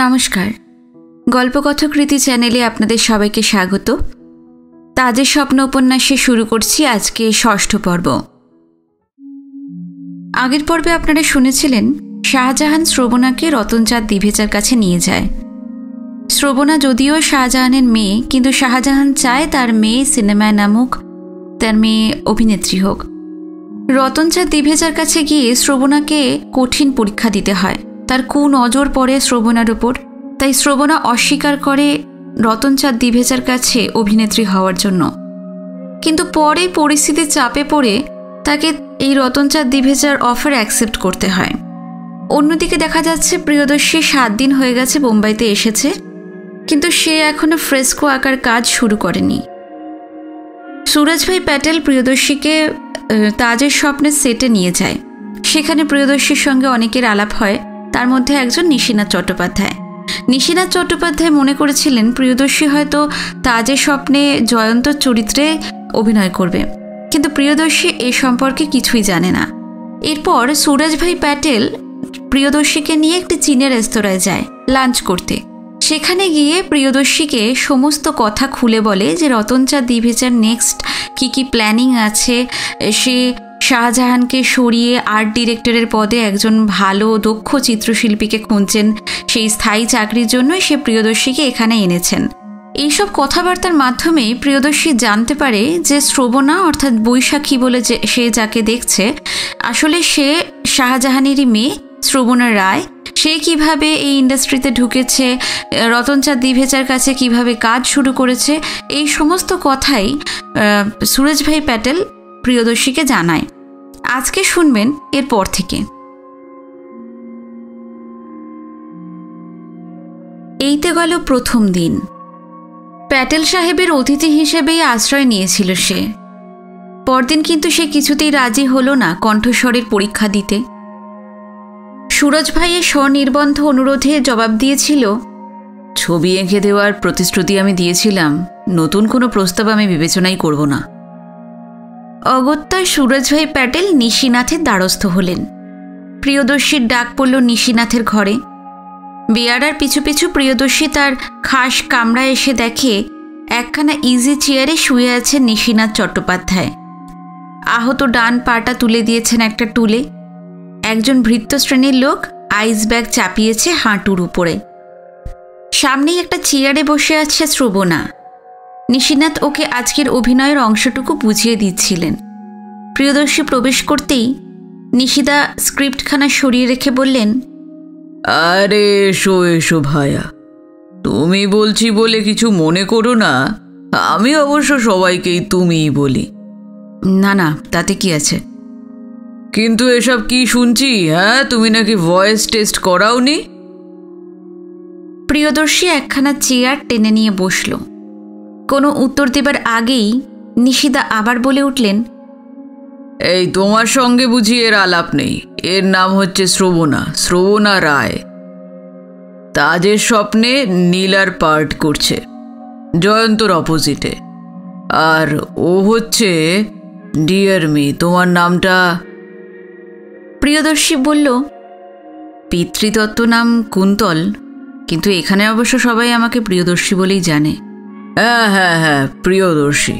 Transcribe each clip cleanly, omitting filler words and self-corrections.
নমস্কার, গল্পকথকৃতি চ্যানেলে আপনাদের সবাইকে স্বাগত। তাজের স্বপ্ন উপন্যাসে শুরু করছি আজকে ষষ্ঠ পর্ব। আগের পর্বে আপনারা শুনেছিলেন শাহজাহান শ্রবণাকে রতনচাঁদ দিভেচার কাছে নিয়ে যায়। শ্রবণা যদিও শাহজাহানের মেয়ে, কিন্তু শাহজাহান চায় তার মেয়ে সিনেমায় নামুক, তার মেয়ে অভিনেত্রী হোক। রতনচাঁদ দিভেচার কাছে গিয়ে শ্রবণাকে কঠিন পরীক্ষা দিতে হয়। তার কুনজর পড়ে শ্রবণার উপর, তাই শ্রবণা অস্বীকার করে রতনচাঁদ দিভেচার কাছে অভিনেত্রী হওয়ার জন্য। কিন্তু পরে পরিস্থিতির চাপে পড়ে তাকে এই রতনচাঁদ দিভেচার অফার অ্যাকসেপ্ট করতে হয়। অন্যদিকে দেখা যাচ্ছে প্রিয়দর্শী 7 দিন হয়ে গেছে বোম্বাইতে এসেছে, কিন্তু সে এখনো ফ্রেস্কো আঁকার কাজ শুরু করেনি। সুরজ ভাই প্যাটেল প্রিয়দর্শীকে তাজের স্বপ্নের সেটে নিয়ে যায়। সেখানে প্রিয়দর্শীর সঙ্গে অনেকের আলাপ হয়, তার মধ্যে একজন নিশিনাথ চট্টোপাধ্যায়। নিশিনাথ চট্টোপাধ্যায় মনে করেছিলেন প্রিয়দর্শী হয়তো তাজের স্বপ্নে জয়ন্তর চরিত্রে অভিনয় করবে, কিন্তু প্রিয়দর্শী এ সম্পর্কে কিছুই জানে না। এরপর সুরজ ভাই প্যাটেল প্রিয়দর্শীকে নিয়ে একটি চীনের রেস্তোরাঁয় যায় লাঞ্চ করতে। সেখানে গিয়ে প্রিয়দর্শীকে সমস্ত কথা খুলে বলে যে রতনচাঁদ দিভেচার নেক্সট কী প্ল্যানিং আছে। সে শাহজাহানকে সরিয়ে আর্ট ডিরেক্টরের পদে একজন ভালো দক্ষ চিত্রশিল্পীকে খুঁজছেন, সেই স্থায়ী চাকরির জন্যই সে প্রিয়দর্শীকে এখানে এনেছেন। এইসব কথাবার্তার মাধ্যমেই প্রিয়দর্শী জানতে পারে যে শ্রবণা অর্থাৎ বৈশাখী বলে যে সে যাকে দেখছে, আসলে সে শাহজাহানেরই মেয়ে শ্রবণা রায়। সে কিভাবে এই ইন্ডাস্ট্রিতে ঢুকেছে, রতনচাঁদ দিভেচার কাছে কিভাবে কাজ শুরু করেছে, এই সমস্ত কথাই সুরজ ভাই প্যাটেল প্রিয়দর্শীকে জানায়। আজকে শুনবেন এরপর থেকে। এইতে গেল প্রথম দিন। প্যাটেল সাহেবের অতিথি হিসেবেই আশ্রয় নিয়েছিল সে। পরদিন কিন্তু সে কিছুতেই রাজি হলো না কণ্ঠস্বরের পরীক্ষা দিতে। সুরজ ভাইয়ের স্বনির্বন্ধ অনুরোধে জবাব দিয়েছিল, ছবি এঁকে দেওয়ার প্রতিশ্রুতি আমি দিয়েছিলাম, নতুন কোনো প্রস্তাব আমি বিবেচনাই করব না। অগত্যায় সুরজ ভাই প্যাটেল নিশিনাথের দ্বারস্থ হলেন। প্রিয়দর্শীর ডাক পড়ল নিশিনাথের ঘরে। বেয়ারার পিছু পিছু প্রিয়দর্শী তার খাস কামরায় এসে দেখে একখানা ইজি চেয়ারে শুয়ে আছে নিশিনাথ চট্টোপাধ্যায়। আহত ডান পাটা তুলে দিয়েছেন একটা টুলে। একজন ভৃত্য শ্রেণীর লোক আইস ব্যাগ চাপিয়েছে হাঁটুর উপরে। সামনেই একটা চেয়ারে বসে আছে শ্রবণা। নিশিনাথ ওকে আজকের অভিনয়ের অংশটুকু বুঝিয়ে দিচ্ছিলেন। প্রিয়দর্শী প্রবেশ করতেই নিশিদা স্ক্রিপ্টখানা সরিয়ে রেখে বললেন, আরে এসো এসো ভায়া, তুমি বলছি বলে কিছু মনে করো না। আমি অবশ্য সবাইকেই তুমিই বলি। না না, তাতে কি আছে। কিন্তু এসব কি শুনছি? হ্যাঁ, তুমি নাকি ভয়েস টেস্ট করাওনি? প্রিয়দর্শী একখানা চেয়ার টেনে নিয়ে বসল। কোনো উত্তর দেবার আগেই নিশিদা আবার বলে উঠলেন, এই তোমার সঙ্গে বুঝি এর আলাপ নেই? এর নাম হচ্ছে শ্রবণা রায়। তাজের স্বপ্নে নীলার পার্ট করছে, জয়ন্তর অপোজিটে। আর ও হচ্ছে ডিয়ার মি। তোমার নামটা? প্রিয়দর্শী বলল, পিতৃদত্ত নাম কুন্তল, কিন্তু এখানে অবশ্য সবাই আমাকে প্রিয়দর্শী বলেই জানে। হ্যাঁ হ্যাঁ হ্যাঁ, প্রিয়দর্শী।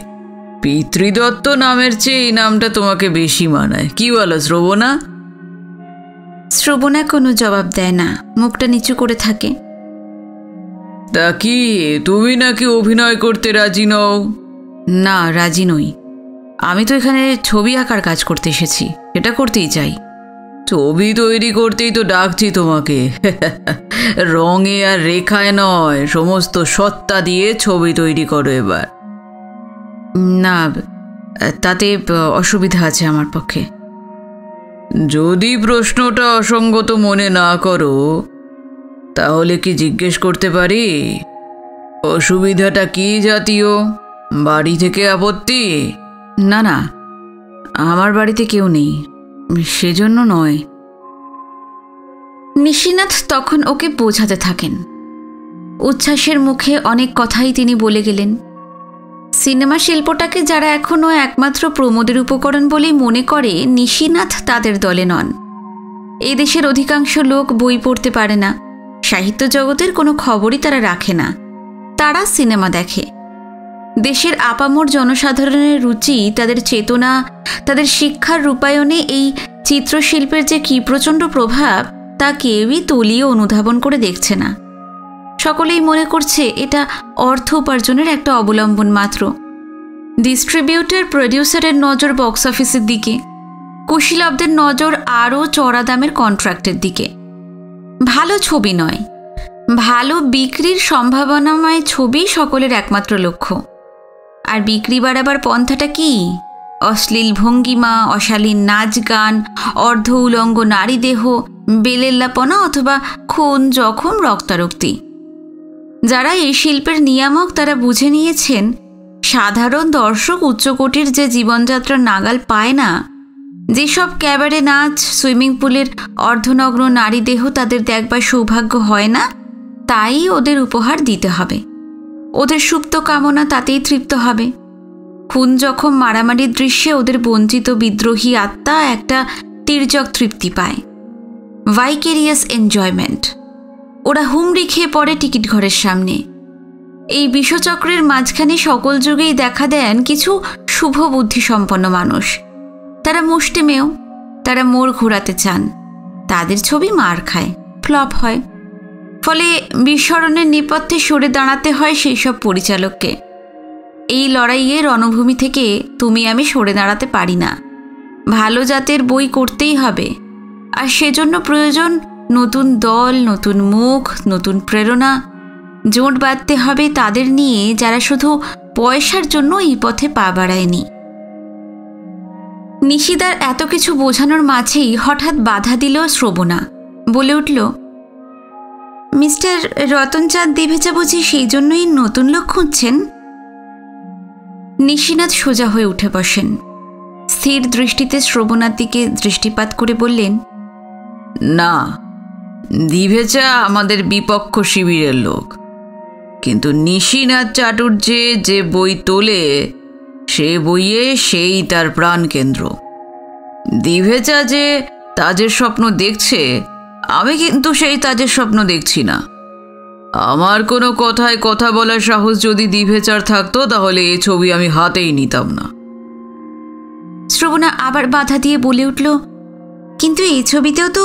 পিতৃদত্ত নামের চেয়ে এই নামটা তোমাকে বেশি মানায়। কি বলো শ্রবণা? শ্রবণা কোনো জবাব দেয় না, মুখটা নিচু করে থাকে। তা কি তুমি নাকি অভিনয় করতে রাজি নও? না, রাজি নই। আমি তো এখানে ছবি আঁকার কাজ করতে এসেছি, এটা করতেই চাই। ছবি তৈরি করতেই তো ডাকছি তোমাকে। রঙে আর রেখায় নয়, সমস্ত সত্তা দিয়ে ছবি তৈরি করো এবার। না, তাতে অসুবিধা আছে আমার পক্ষে। যদি প্রশ্নটা অসঙ্গত মনে না করো, তাহলে কি জিজ্ঞেস করতে পারি অসুবিধাটা কি জাতীয়? বাড়ি থেকে আপত্তি? না না, আমার বাড়িতে কেউ নেই, সেজন্য নয়। নিশিনাথ তখন ওকে বোঝাতে থাকেন। উচ্ছ্বাসের মুখে অনেক কথাই তিনি বলে গেলেন। সিনেমা শিল্পটাকে যারা এখনও একমাত্র প্রমোদের উপকরণ বলেই মনে করে, নিশিনাথ তাদের দলে নন। এই দেশের অধিকাংশ লোক বই পড়তে পারে না, সাহিত্য জগতের কোনো খবরই তারা রাখে না। তারা সিনেমা দেখে। দেশের আপামর জনসাধারণের রুচি, তাদের চেতনা, তাদের শিক্ষার রূপায়ণে এই চিত্রশিল্পের যে কী প্রচণ্ড প্রভাব তা কেউই তলীয় অনুধাবন করে দেখছে না। সকলেই মনে করছে এটা অর্থ উপার্জনের একটা অবলম্বন মাত্র। ডিস্ট্রিবিউটার প্রডিউসারের নজর বক্স অফিসের দিকে, কুশীলবদের নজর আরও চড়া দামের কন্ট্রাক্টের দিকে। ভালো ছবি নয়, ভালো বিক্রির সম্ভাবনাময় ছবি সকলের একমাত্র লক্ষ্য। আর বিক্রি বাড়াবার পন্থাটা কি? অশ্লীল ভঙ্গিমা, অশালীন নাচ গান, অর্ধ উলঙ্গ নারী দেহ, বেলেল্লাপনা অথবা খুন, জখম, রক্তারক্তি। যারা এই শিল্পের নিয়ামক তারা বুঝে নিয়েছেন সাধারণ দর্শক উচ্চকোটির যে জীবনযাত্রার নাগাল পায় না, যেসব ক্যাবারে নাচ, সুইমিং পুলের অর্ধনগ্ন নারী দেহ তাদের দেখবার সৌভাগ্য হয় না, তাই ওদের উপহার দিতে হবে। ওদের সুপ্ত কামনা তাতেই তৃপ্ত হবে। খুন, জখম, মারামারির দৃশ্যে ওদের বঞ্চিত বিদ্রোহী আত্মা একটা তির্যক তৃপ্তি পায়, ভাইকেরিয়াস এনজয়মেন্ট। ওরা হুমড়ি খেয়ে পড়ে টিকিট ঘরের সামনে। এই বিষচক্রের মাঝখানে সকল যুগেই দেখা দেন কিছু শুভ বুদ্ধিসম্পন্ন মানুষ। তারা মুষ্টিমেয়, তারা মোড় ঘোরাতে চান। তাদের ছবি মার খায়, ফ্লপ হয়। ফলে বিস্মরণের নেপথ্যে সরে দাঁড়াতে হয় সেই সব পরিচালককে। এই লড়াইয়ে রণভূমি থেকে তুমি আমি সরে দাঁড়াতে পারি না। ভালো জাতের বই করতেই হবে, আর সেজন্য প্রয়োজন নতুন দল, নতুন মুখ, নতুন প্রেরণা। জোট বাঁধতে হবে তাদের নিয়ে যারা শুধু পয়সার জন্য এই পথে পা বাড়ায়নি। নিশিদার এত কিছু বোঝানোর মাঝেই হঠাৎ বাধা দিল শ্রবণা। বলে উঠল, মিস্টার রতনচাঁদ দিভেচা বুঝি সেই জন্যই নতুন লোক খুঁজছেন? নিশিনাথ সোজা হয়ে উঠে বসেন। স্থির দৃষ্টিতে শ্রবণার দিকে দৃষ্টিপাত করে বললেন, না, দিভেচা আমাদের বিপক্ষ শিবিরের লোক, কিন্তু নিশিনাথ চাটুর্যে যে বই তোলে সে বইয়ে সেই তার প্রাণকেন্দ্র। দিভেচা যে তাজের স্বপ্ন দেখছে, আমি কিন্তু সেই তাজের স্বপ্ন দেখছি না। আমার কোনো কথায় কথা বলার সাহস যদি দিভেচার থাকতো তাহলে এই ছবি আমি হাতেই নিতাম না। শ্রবণা আবার বাধা দিয়ে বলে উঠল, কিন্তু এই ছবিতেও তো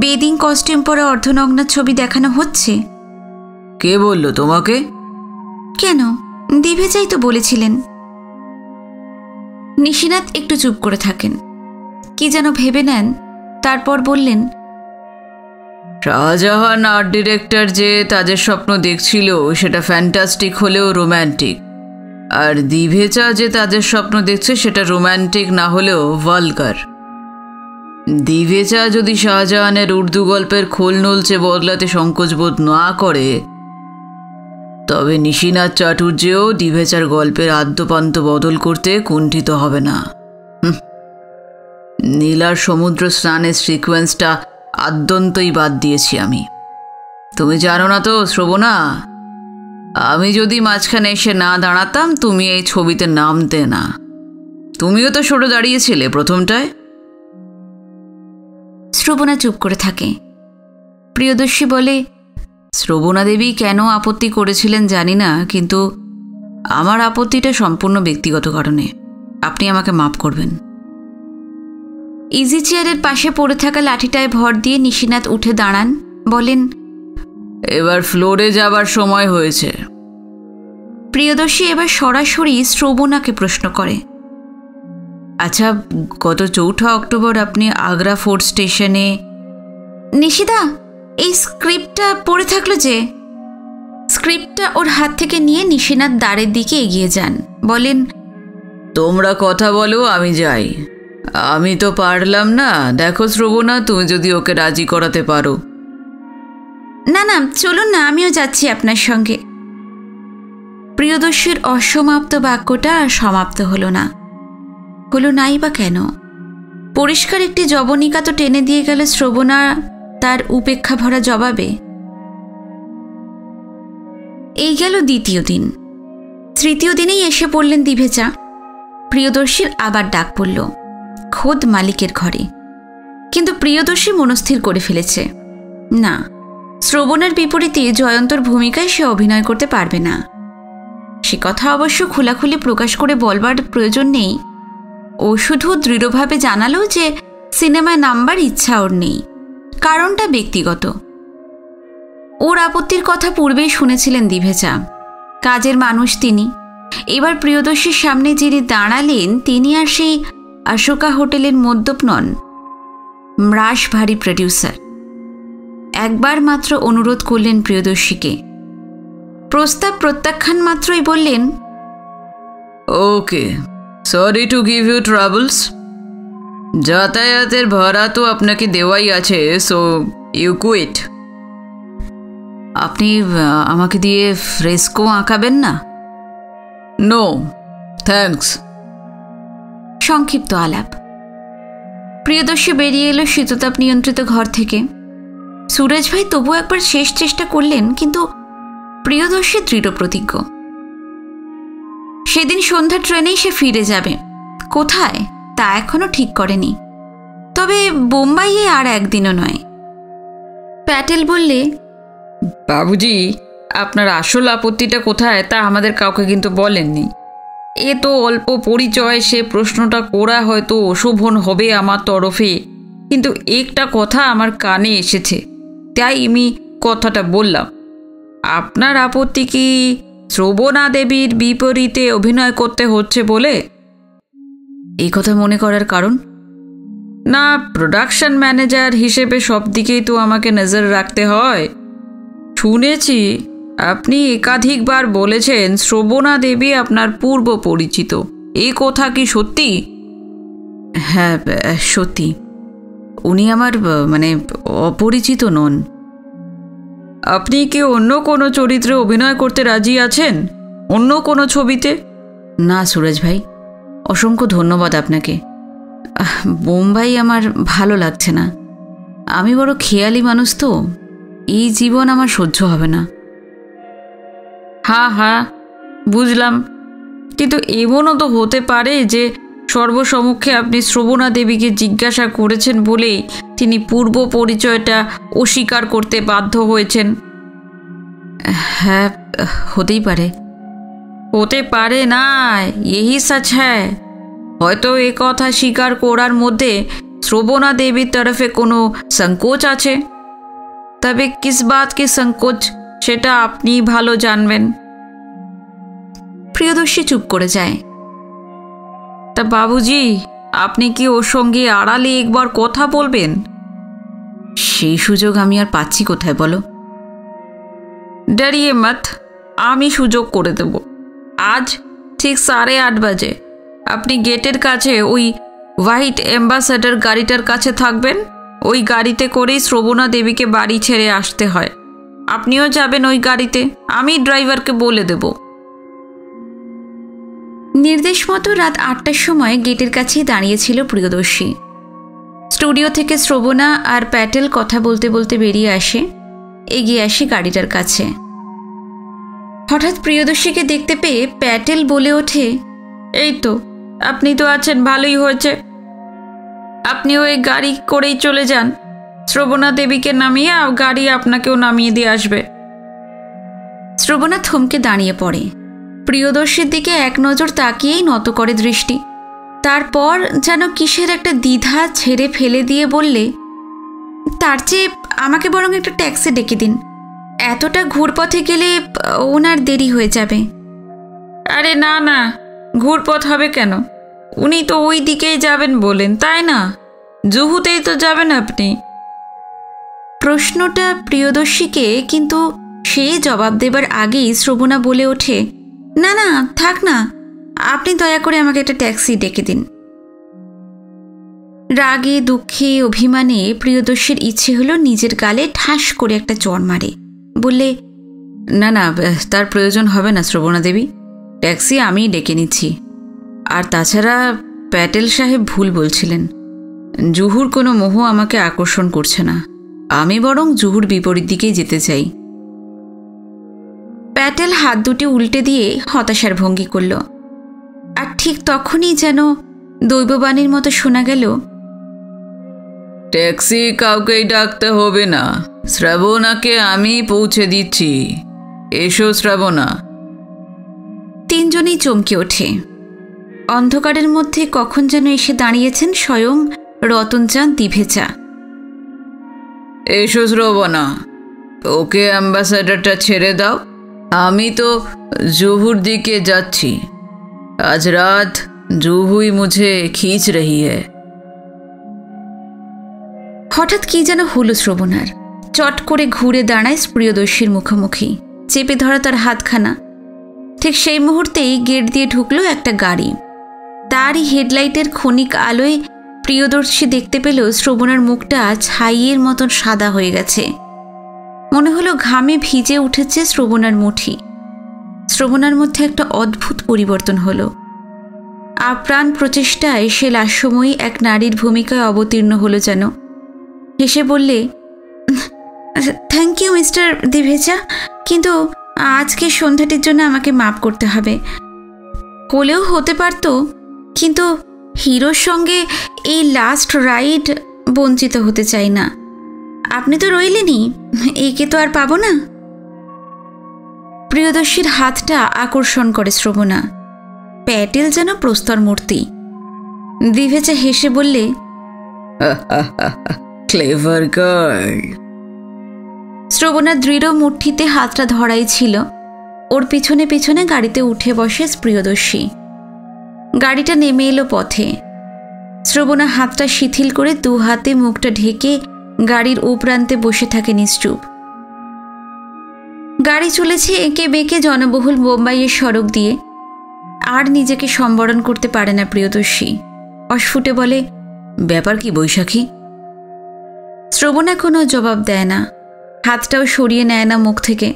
বেডিং কস্টিউম পরে অর্ধনগ্নার ছবি দেখানো হচ্ছে। কে বলল তোমাকে? কেন, দিভেচাই তো বলেছিলেন। নিশিনাথ একটু চুপ করে থাকেন, কি যেন ভেবে নেন, তারপর বললেন, শাহজাহান আর্ট ডিরেক্টর যে তাজের স্বপ্ন দেখছিল সেটা ফ্যান্টাস্টিক হলেও রোম্যান্টিক, আর দিভেচা যে তাজের স্বপ্ন দেখছে সেটা রোম্যান্টিক না হলেও ভালগার। দিভেচা যদি শাহজাহানের উর্দু গল্পের খোল নলচে বদলাতে সংকোচবোধ না করে, তবে নিশিনাথ চাটুর্যেও দিভেচার গল্পের আদ্যপান্ত বদল করতে কুণ্ঠিত হবে না। নীলার সমুদ্র স্নানের সিকোয়েন্সটা আদ্যন্তই বাদ দিয়েছি আমি। তুমি জানো না তো শ্রবণা, আমি যদি মাঝখানে এসে না দাঁড়াতাম তুমি এই ছবিতে নামতে না। তুমিও তো সরে দাঁড়িয়েছিলে প্রথমটায়। শ্রবণা চুপ করে থাকে। প্রিয়দর্শী বলে, শ্রবণা দেবী কেন আপত্তি করেছিলেন জানি না, কিন্তু আমার আপত্তিটা সম্পূর্ণ ব্যক্তিগত কারণে। আপনি আমাকে মাফ করবেন। ইজি চেয়ারের পাশে পড়ে থাকা লাঠিটায় ভর দিয়ে নিশিনাথ উঠে দাঁড়ান, বলেন, এবার ফ্লোরে যাবার সময় হয়েছে। প্রিয়দর্শী এবার সরাসরি শ্রবণাকে প্রশ্ন করে, আচ্ছা, গত 4 অক্টোবর আপনি আগ্রা ফোর্ট স্টেশনে... নিশিদা, এই স্ক্রিপ্টটা পড়ে থাকলো যে। স্ক্রিপ্টটা ওর হাত থেকে নিয়ে নিশিনাথ দ্বারের দিকে এগিয়ে যান, বলেন, তোমরা কথা বলো, আমি যাই। আমি তো পারলাম না। দেখো শ্রবণা, তুমি যদি ওকে রাজি করাতে পারো। না না, চলুন না, আমিও যাচ্ছি আপনার সঙ্গে। প্রিয়দর্শীর অসমাপ্ত বাক্যটা আর সমাপ্ত হলো না। হলো নাই বা কেন? পরিষ্কার একটি জবনিকা তো টেনে দিয়ে গেল শ্রবণা তার উপেক্ষা ভরা জবাবে। এই গেল দ্বিতীয় দিন। তৃতীয় দিনেই এসে পড়লেন দিভেচা। প্রিয়দর্শীর আবার ডাক পড়ল, খোদ মালিকের ঘরে। কিন্তু প্রিয়দর্শী মনস্থির করে ফেলেছে, না, শ্রবণার বিপরীতে জয়ন্তর ভূমিকায় সে অভিনয় করতে পারবে না। সে কথা অবশ্য খোলাখুলি প্রকাশ করে বলবার প্রয়োজন নেই। ও শুধু দৃঢ়ভাবে জানালো যে সিনেমায় নামবার ইচ্ছা ওর নেই, কারণটা ব্যক্তিগত। ওর আপত্তির কথা পূর্বেই শুনেছিলেন দিভেচা। কাজের মানুষ তিনি। এবার প্রিয়দর্শীর সামনে যিনি দাঁড়ালেন তিনি আর সেই অশোকা হোটেলের মদ্যপ নন, ম্রাশ ভারী প্রডিউসার। একবার মাত্র অনুরোধ করলেন প্রিয়দর্শীকে। প্রস্তাব প্রত্যাখ্যান মাত্রই বললেন, okay, sorry to give you troubles. যাতায়াতের ভাড়া তো আপনাকে দেওয়াই আছে, সো ইউ কুইট। আপনি আমাকে দিয়ে ফ্রেস্কো আঁকাবেন না? No thanks. সংক্ষিপ্ত আলাপ। প্রিয়দর্শী বেরিয়ে এলো শীততাপ নিয়ন্ত্রিত ঘর থেকে। সুরজ ভাই তবু একবার শেষ চেষ্টা করলেন, কিন্তু প্রিয়দর্শী দৃঢ় প্রতিজ্ঞ। সেদিন সন্ধ্যা ট্রেনেই সে ফিরে যাবে। কোথায় তা এখনো ঠিক করেনি, তবে বোম্বাইয়ে আর একদিনও নয়। প্যাটেল বললে, বাবুজি, আপনার আসল আপত্তিটা কোথায় তা আমাদের কাউকে কিন্তু বলেননি। এ তো অল্প পরিচয়, সে প্রশ্নটা করা হয়তো অশোভন হবে আমার তরফে, কিন্তু একটা কথা আমার কানে এসেছে, তাই আমি কথাটা বললাম। আপনার আপত্তি কি শ্রবণা দেবীর বিপরীতে অভিনয় করতে হচ্ছে বলে? এই কথা মনে করার কারণ? না, প্রোডাকশন ম্যানেজার হিসেবে সব দিকেই তো আমাকে নজর রাখতে হয়। শুনেছি আপনি একাধিকবার বলেছেন শ্রবণা দেবী আপনার পূর্ব পরিচিত। এই কথা কি সত্যি? হ্যাঁ সত্যি, উনি আমার অপরিচিত নন। আপনি কি অন্য কোনো চরিত্রে অভিনয় করতে রাজি আছেন? অন্য কোনো ছবিতে? না সুরজ ভাই, অসংখ্য ধন্যবাদ আপনাকে। বোম্বাই আমার ভালো লাগছে না। আমি বড় খেয়ালি মানুষ তো, এই জীবন আমার সহ্য হবে না। হ্যাঁ বুঝলাম, কিন্তু এমনও তো হতে পারে যে সর্বসমক্ষে আপনি শ্রবণা দেবীকে জিজ্ঞাসা করেছেন বলেই তিনি পূর্ব পরিচয়টা অস্বীকার করতে বাধ্য হয়েছেন। হ্যাঁ, হতেই পারে। হতে পারে না, यही सच है। হয়তো এ কথা স্বীকার করার মধ্যে শ্রবণা দেবীর তরফে কোনো সংকোচ আছে। তবে কিস বাত কি সংকোচ সেটা আপনি ভালো জানবেন। প্রিয়দর্শী চুপ করে যায়। তা বাবুজি, আপনি কি ওর সঙ্গে আড়ালে একবার কথা বলবেন? সেই সুযোগ আমি আর পাচ্ছি কোথায় বলো? ডরিয়ে মত, আমি সুযোগ করে দেব। আজ ঠিক 8:30 বাজে আপনি গেটের কাছে ওই হোয়াইট অ্যাম্বাসেডর গাড়িটার কাছে থাকবেন। ওই গাড়িতে করেই শ্রবণা দেবীকে বাড়ি ছেড়ে আসতে হয়। আপনিও যাবেন ওই গাড়িতে, আমি ড্রাইভারকে বলে দেব। নির্দেশ মতো রাত 8টার সময় গেটের কাছেই দাঁড়িয়েছিল প্রিয়দর্শী। স্টুডিও থেকে শ্রবণা আর প্যাটেল কথা বলতে বলতে বেরিয়ে আসে, এগিয়ে আসে গাড়িটার কাছে। হঠাৎ প্রিয়দর্শীকে দেখতে পেয়ে প্যাটেল বলে ওঠে, এই তো আপনি তো আছেন, ভালোই হয়েছে। আপনি ওই গাড়ি করেই চলে যান, শ্রবণা দেবীকে নামিয়ে গাড়ি আপনাকেও নামিয়ে দিয়ে আসবে। শ্রবণা থমকে দাঁড়িয়ে পড়ে। প্রিয়দর্শীর দিকে এক নজর তাকিয়েই নত করে দৃষ্টি। তারপর যেন কিসের একটা দ্বিধা ছেড়ে ফেলে দিয়ে বললে, তার চেয়ে আমাকে বরং একটা ট্যাক্সি ডেকে দিন। এতটা ঘুরপথে গেলে ওনার দেরি হয়ে যাবে। আরে না, ঘুরপথ হবে কেন? উনি তো ওই দিকেই যাবেন বলেন, তাই না? জুহুতেই তো যাবেন আপনি। প্রশ্নটা প্রিয়দর্শীকে, কিন্তু সে জবাব দেবার আগেই শ্রবণা বলে ওঠে, না থাক না, আপনি দয়া করে আমাকে একটা ট্যাক্সি ডেকে দিন। রাগে দুঃখে অভিমানে প্রিয়দর্শীর ইচ্ছে হলো নিজের গালে ঠাস করে একটা চড় মারে। বললে, না তার প্রয়োজন হবে না শ্রবণা দেবী, ট্যাক্সি আমিই ডেকে নিচ্ছি। আর তাছাড়া প্যাটেল সাহেব ভুল বলছিলেন, জুহুর কোনো মোহ আমাকে আকর্ষণ করছে না। আমি বরং জুহুর বিপরীত দিকেই যেতে চাই। প্যাটেল হাত দুটি উল্টে দিয়ে হতাশার ভঙ্গি করল। আর ঠিক তখনই যেন দৈববাণীর মতো শোনা গেল, ট্যাক্সি কাউকেই ডাকতে হবে না, শ্রাবণাকে আমি পৌঁছে দিচ্ছি। এসো শ্রাবণা। তিনজনেই চমকে ওঠে। অন্ধকারের মধ্যে কখন যেন এসে দাঁড়িয়েছেন স্বয়ং রতনচাঁদ দিভেচা। এসো শ্রাবণা, ওকে অ্যাম্বাসাডারটা ছেড়ে দাও। আমি তো জুহুর দিকে যাচ্ছি। আজ রাত জুহুই মুঝে খিঁচ রহি है। হঠাৎ কি যেন হলো শ্রবণার। চট করে ঘুরে দাঁড়ায় প্রিয়দর্শীর মুখোমুখি, চেপে ধরা তার হাতখানা। ঠিক সেই মুহূর্তেই গেট দিয়ে ঢুকলো একটা গাড়ি। তারই হেডলাইটের ক্ষণিক আলোয় প্রিয়দর্শী দেখতে পেল শ্রবণার মুখটা ছাইয়ের মতন সাদা হয়ে গেছে। মনে হলো ঘামে ভিজে উঠেছে শ্রবণার মুঠি। শ্রবণার মধ্যে একটা অদ্ভুত পরিবর্তন হলো। আপ্রাণ প্রচেষ্টায় সে লাস্যময়ী এক নারীর ভূমিকায় অবতীর্ণ হলো যেন। হেসে বললে, থ্যাংক ইউ মিস্টার দিভেচা, কিন্তু আজকে সন্ধ্যাটির জন্য আমাকে মাপ করতে হবে। হলেও হতে পারত, কিন্তু হিরোর সঙ্গে এই লাস্ট রাইড বঞ্চিত হতে চাই না। আপনি তো রইলেনই, একে তো আর পাবো না। প্রিয়দর্শীর হাতটা আকর্ষণ করে শ্রবণা। প্যাটেল যেন প্রস্তর মূর্তি। দিভেচা হেসে বললে, ক্লেভার গার্ল। শ্রবণার দৃঢ় মুঠিতে হাতটা ধরাই ছিল। ওর পিছনে পিছনে গাড়িতে উঠে বসে প্রিয়দর্শী। গাড়িটা নেমে এলো পথে। শ্রবণা হাতটা শিথিল করে দু হাতে মুখটা ঢেকে গাড়ির উপরান্তে বসে থাকে নিশ্চুপ। গাড়ি চলেছে এঁকে বেঁকে জনবহুল বোম্বাইয়ের সড়ক দিয়ে। আর নিজেকে সম্বরণ করতে পারে না প্রিয়দর্শী। অস্ফুটে বলে, ব্যাপার কি বৈশাখী? শ্রবণা কোনো জবাব দেয় না, হাতটাও সরিয়ে নেয় না মুখ থেকে।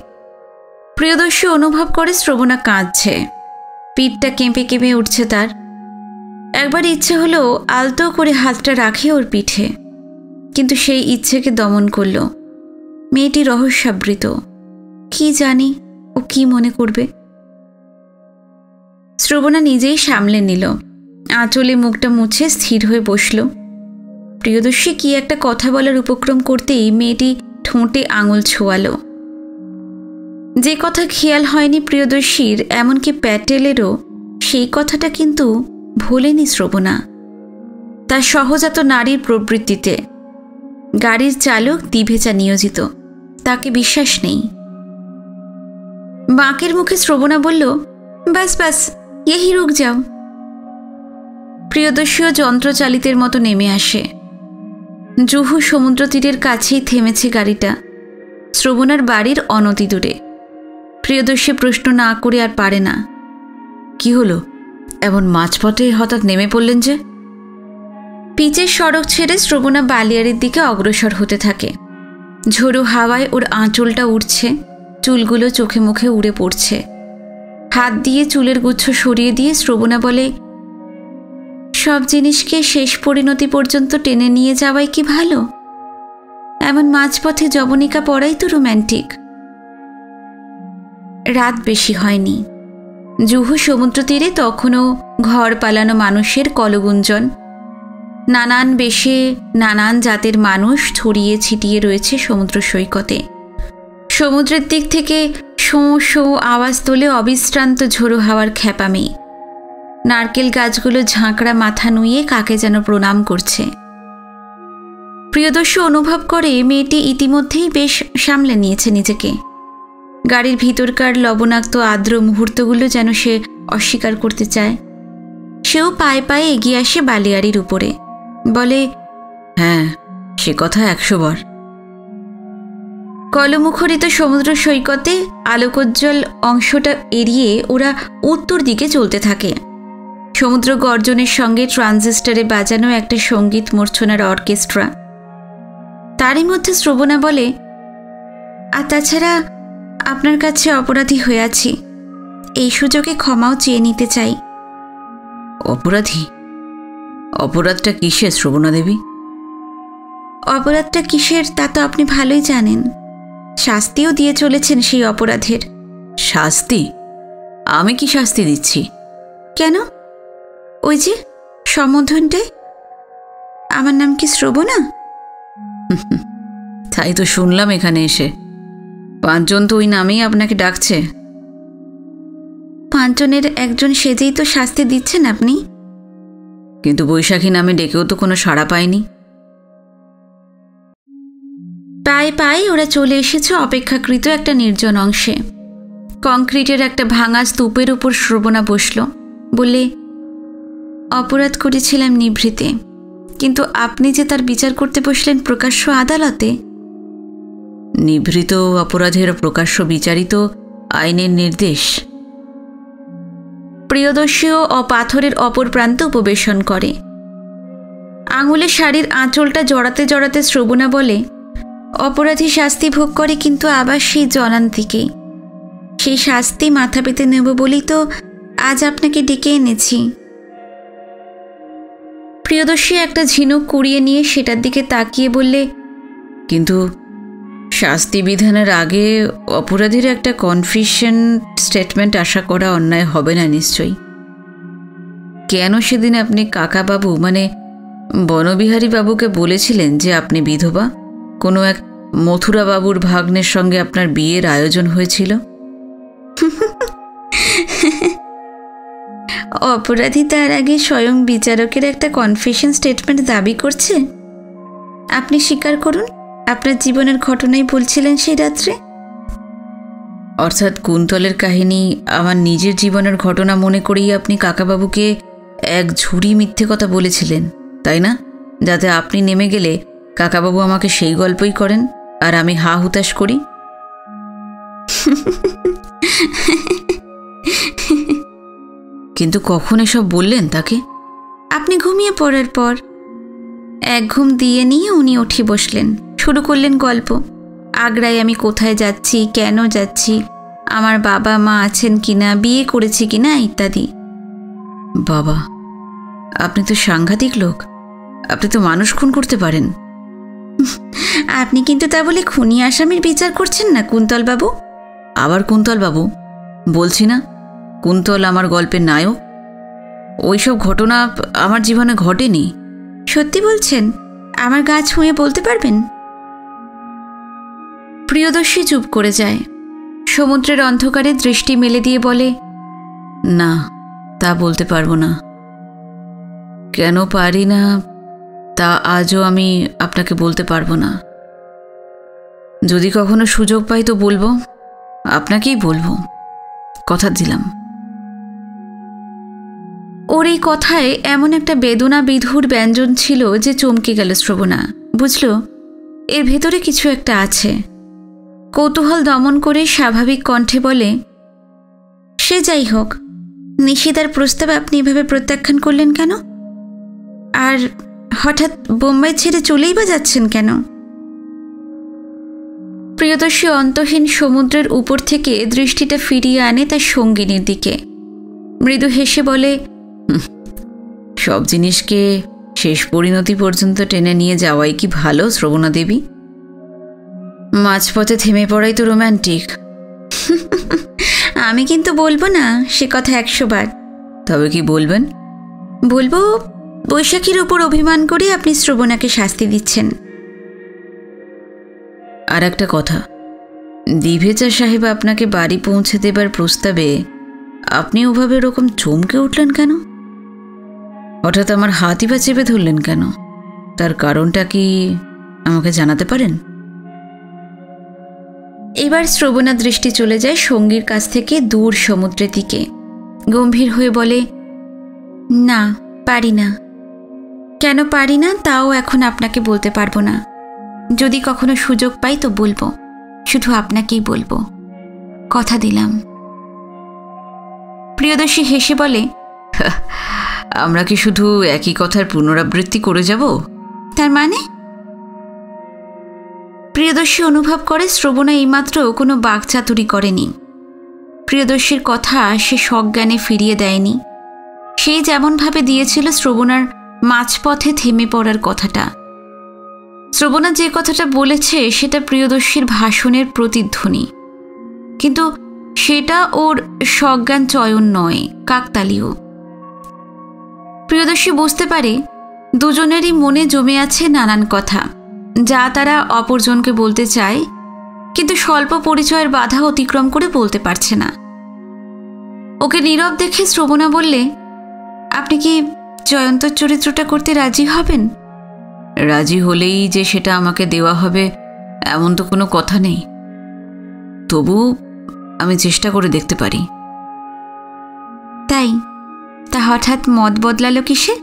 প্রিয়দর্শী অনুভব করে শ্রবণা কাঁদছে। পিঠটা কেঁপে কেঁপে উঠছে তার। একবার ইচ্ছে হলো আলতো করে হাতটা রাখে ওর পিঠে, কিন্তু সেই ইচ্ছেকে দমন করল। মেয়েটি রহস্যাবৃত, কি জানি ও কি মনে করবে। শ্রবণা নিজেই সামলে নিল। আঁচলে মুখটা মুছে স্থির হয়ে বসল। প্রিয়দর্শী কি একটা কথা বলার উপক্রম করতেই মেয়েটি ঠোঁটে আঙুল ছোঁয়ালো। যে কথা খেয়াল হয়নি প্রিয়দর্শীর, এমনকি প্যাটেলেরও, সেই কথাটা কিন্তু ভোলেনি শ্রবণা। তার সহজাত নারীর প্রবৃত্তিতে। গাড়ির চালক দিভেচা নিয়োজিত, তাকে বিশ্বাস নেই। বাঁকের মুখে শ্রবণা বলল, বাস বাস, यही रुक যাও। প্রিয়দর্শীও যন্ত্রচালিতের মতো নেমে আসে। জুহু সমুদ্র তীরের কাছেই থেমেছে গাড়িটা, শ্রবণার বাড়ির অনতি দূরে। প্রিয়দর্শী প্রশ্ন না করে আর পারে না। কি হলো, এমন মাঝপথে হঠাৎ নেমে পড়লেন যে? পিচের সড়ক ছেড়ে শ্রবণা বালিয়াড়ির দিকে অগ্রসর হতে থাকে। ঝোড়ো হাওয়ায় ওর আঁচলটা উড়ছে, চুলগুলো চোখে মুখে উড়ে পড়ছে। হাত দিয়ে চুলের গুচ্ছ সরিয়ে দিয়ে শ্রবণা বলে, সব জিনিসকে শেষ পরিণতি পর্যন্ত টেনে নিয়ে যাওয়াই কি ভালো? এমন মাঝপথে যবনিকা পড়াই তো রোম্যান্টিক। রাত বেশি হয়নি। জুহু সমুদ্র তীরে তখনও ঘর পালানো মানুষের কলগুঞ্জন। নানান বেশে নানান জাতের মানুষ ছড়িয়ে ছিটিয়ে রয়েছে সমুদ্র সৈকতে। সমুদ্রের দিক থেকে শোঁ শোঁ আওয়াজ তোলে অবিশ্রান্ত ঝোড়ো হাওয়ার খ্যাপামে। নারকেল গাছগুলো ঝাঁকড়া মাথা নুয়ে কাকে যেন প্রণাম করছে। প্রিয়দর্শী অনুভব করে মেয়েটি ইতিমধ্যেই বেশ সামলে নিয়েছে নিজেকে। গাড়ির ভিতরকার লবণাক্ত আর্দ্র মুহূর্তগুলো যেন সে অস্বীকার করতে চায়। সেও পায়ে পায়ে এগিয়ে আসে বালিয়াড়ির উপরে, বলে, হ্যাঁ, সে কথা 100 বার। কলমুখরিত সমুদ্র সৈকতে আলোকোজ্জ্বল অংশটা এড়িয়ে ওরা উত্তর দিকে চলতে থাকে। সমুদ্র গর্জনের সঙ্গে ট্রানজিস্টারে বাজানো একটা সঙ্গীত মূর্ছনার অর্কেস্ট্রা। তারই মধ্যে শ্রবণা বলে, আর তাছাড়া আপনার কাছে অপরাধী হয়ে আছি, এই সুযোগে ক্ষমাও চেয়ে নিতে চাই। অপরাধী? অপরাধটা কিসের শ্রবণা দেবী? অপরাধটা কিসের তা তো আপনি ভালোই জানেন। শাস্তিও দিয়ে চলেছেন সেই অপরাধের। শাস্তি? আমি কি শাস্তি দিচ্ছি? কেন? ওই যে সম্বোধনটায়, আমার নাম কি শ্রবণা? তাই তো শুনলাম এখানে এসে। 5 জন তো ওই নামেই আপনাকে ডাকছে। 5 জনের একজন সেজেই তো শাস্তি দিচ্ছেন আপনি। কিন্তু বৈশাখী নামে ডেকেও তো কোনো সাড়া পায়নি। পাই ওরা চলে এসেছে অপেক্ষাকৃত একটা নির্জন অংশে। কংক্রিটের একটা ভাঙা স্তূপের উপর শ্রবণা বসল, বলে, অপরাধ করেছিলাম নিভৃতে, কিন্তু আপনি যে তার বিচার করতে বসলেন প্রকাশ্য আদালতে। নিভৃত অপরাধের প্রকাশ্য বিচারিত আইনের নির্দেশ। প্রিয়দর্শীও পাথরের অপর প্রান্ত উপবেশন করে। আঙুলে শাড়ির আঁচলটা জড়াতে জড়াতে শ্রবণা বলে, অপরাধী শাস্তি ভোগ করে, কিন্তু আবার সেই জলান্তিকেই। সেই শাস্তি মাথা পেতে নেব বলেই তো আজ আপনাকে ডেকে এনেছি। প্রিয়দর্শী একটা ঝিনুক কুড়িয়ে নিয়ে সেটার দিকে তাকিয়ে বললে, কিন্তু শাস্তি বিধানের আগে অপরাধীর একটা কনফেশন স্টেটমেন্ট আশা করা অন্যায় হবে না নিশ্চয়ই। কেন সেদিন আপনি কাকাবাবু মানে বনবিহারী বাবুকে বলেছিলেন যে আপনি বিধবা, কোনো এক মথুরা বাবুর ভাগ্নের সঙ্গে আপনার বিয়ের আয়োজন হয়েছিল? অপরাধী তার আগে স্বয়ং বিচারকের একটা কনফেশন স্টেটমেন্ট দাবি করছে। আপনি স্বীকার করুন, আপনার জীবনের ঘটনাই বলছিলেন সেই রাত্রে। অর্থাৎ কুন্তলের কাহিনী আমার নিজের জীবনের ঘটনা মনে করেই আপনি কাকাবাবুকে এক ঝুড়ি মিথ্যে কথা বলেছিলেন, তাই না? যাতে আপনি নেমে গেলে কাকাবাবু আমাকে সেই গল্পই করেন আর আমি হা হুতাশ করি। কিন্তু কখন এসব বললেন তাকে? আপনি ঘুমিয়ে পড়ার পর। এক ঘুম দিয়ে নিয়ে উনি উঠে বসলেন, শুরু করলেন গল্প। আগ্রায় আমি কোথায় যাচ্ছি, কেন যাচ্ছি, আমার বাবা মা আছেন কিনা, বিয়ে করেছি কিনা ইত্যাদি। বাবা, আপনি তো সাংঘাতিক লোক। আপনি তো মানুষ খুন করতে পারেন। আপনি কিন্তু তা বলে খুনি আসামির বিচার করছেন না কুন্তল বাবু। আবার কুন্তল বাবু? বলছি না কুন্তল আমার গল্পের নায়ক। ওইসব ঘটনা আমার জীবনে ঘটেনি। সত্যি বলছেন? আমার গা ছুঁয়ে বলতে পারবেন? প্রিয়দর্শী চুপ করে যায়। সমুদ্রের অন্ধকারে দৃষ্টি মেলে দিয়ে বলে, না, তা বলতে পারবো না। কেন পারি না তা আজও আমি আপনাকে বলতে পারবো না। যদি কখনো সুযোগ পাই তো বলবো, আপনাকেই বলবো, কথা দিলাম। ওর এই কথায় এমন একটা বেদনা বিধুর ব্যঞ্জন ছিল যে চমকে গেল শ্রবণা। বুঝল এর ভেতরে কিছু একটা আছে। কৌতূহল দমন করে স্বাভাবিক কণ্ঠে বলে, সে যাই হোক, নিশিদার প্রস্তাব আপনি এভাবে প্রত্যাখ্যান করলেন কেন? আর হঠাৎ বোম্বাই ছেড়ে চলেই বা যাচ্ছেন কেন? প্রিয়দর্শী অন্তহীন সমুদ্রের উপর থেকে দৃষ্টিটা ফিরিয়ে আনে তার সঙ্গিনীর দিকে। মৃদু হেসে বলে, সব জিনিসকে শেষ পরিণতি পর্যন্ত টেনে নিয়ে যাওয়াই কি ভালো শ্রবণা দেবী? মাঝপথে থেমে পড়াই তো রোম্যান্টিক। আমি কিন্তু বলবো না সে কথা 100 বার। তবে কি বলবেন? বলবো বৈশাখীর উপর অভিমান করে আপনি শ্রবণাকে শাস্তি দিচ্ছেন। আর একটা কথা, দিভেচা সাহেব আপনাকে বাড়ি পৌঁছে দেবার প্রস্তাবে আপনি ওভাবে ওরকম চমকে উঠলেন কেন? হঠাৎ আমার হাতই বা চেপে ধরলেন কেন? তার কারণটা কি আমাকে জানাতে পারেন? এবার শ্রবণা দৃষ্টি চলে যায় সঙ্গীর কাছ থেকে দূর সমুদ্রের দিকে। গম্ভীর হয়ে বলে, না, পারি না। কেন পারি না তাও এখন আপনাকে বলতে পারবো না। যদি কখনো সুযোগ পাই তো বলবো, শুধু আপনাকেই বলবো, কথা দিলাম। প্রিয়দর্শী হেসে বলে, আমরা কি শুধু একই কথার পুনরাবৃত্তি করে যাব? তার মানে? প্রিয়দর্শী অনুভব করে শ্রবণা এইমাত্র কোনো বাকচাতুরি করেনি। প্রিয়দর্শীর কথা সে সজ্ঞানে ফিরিয়ে দেয়নি। সেই যেমনভাবে দিয়েছিল শ্রবণার মাঝপথে থেমে পড়ার কথাটা। শ্রবণা যে কথাটা বলেছে সেটা প্রিয়দর্শীর ভাষণের প্রতিধ্বনি, কিন্তু সেটা ওর সজ্ঞান চয়ন নয়, কাকতালীয়। প্রিয়দর্শী বুঝতে পারে দুজনেরই মনে জমে আছে নানান কথা, যা তারা অপরজনকে বলতে চায়, কিন্তু স্বল্প পরিচয়ের বাধা অতিক্রম করে বলতে পারছে না। ওকে নীরব দেখে শ্রবণা বললে, আপনি কি জয়ন্তর চরিত্রটা করতে রাজি হবেন? রাজি হলেই যে সেটা আমাকে দেওয়া হবে এমন তো কোনো কথা নেই, তবু আমি চেষ্টা করে দেখতে পারি। তাই? তা হঠাৎ মত বদলালো কিসে?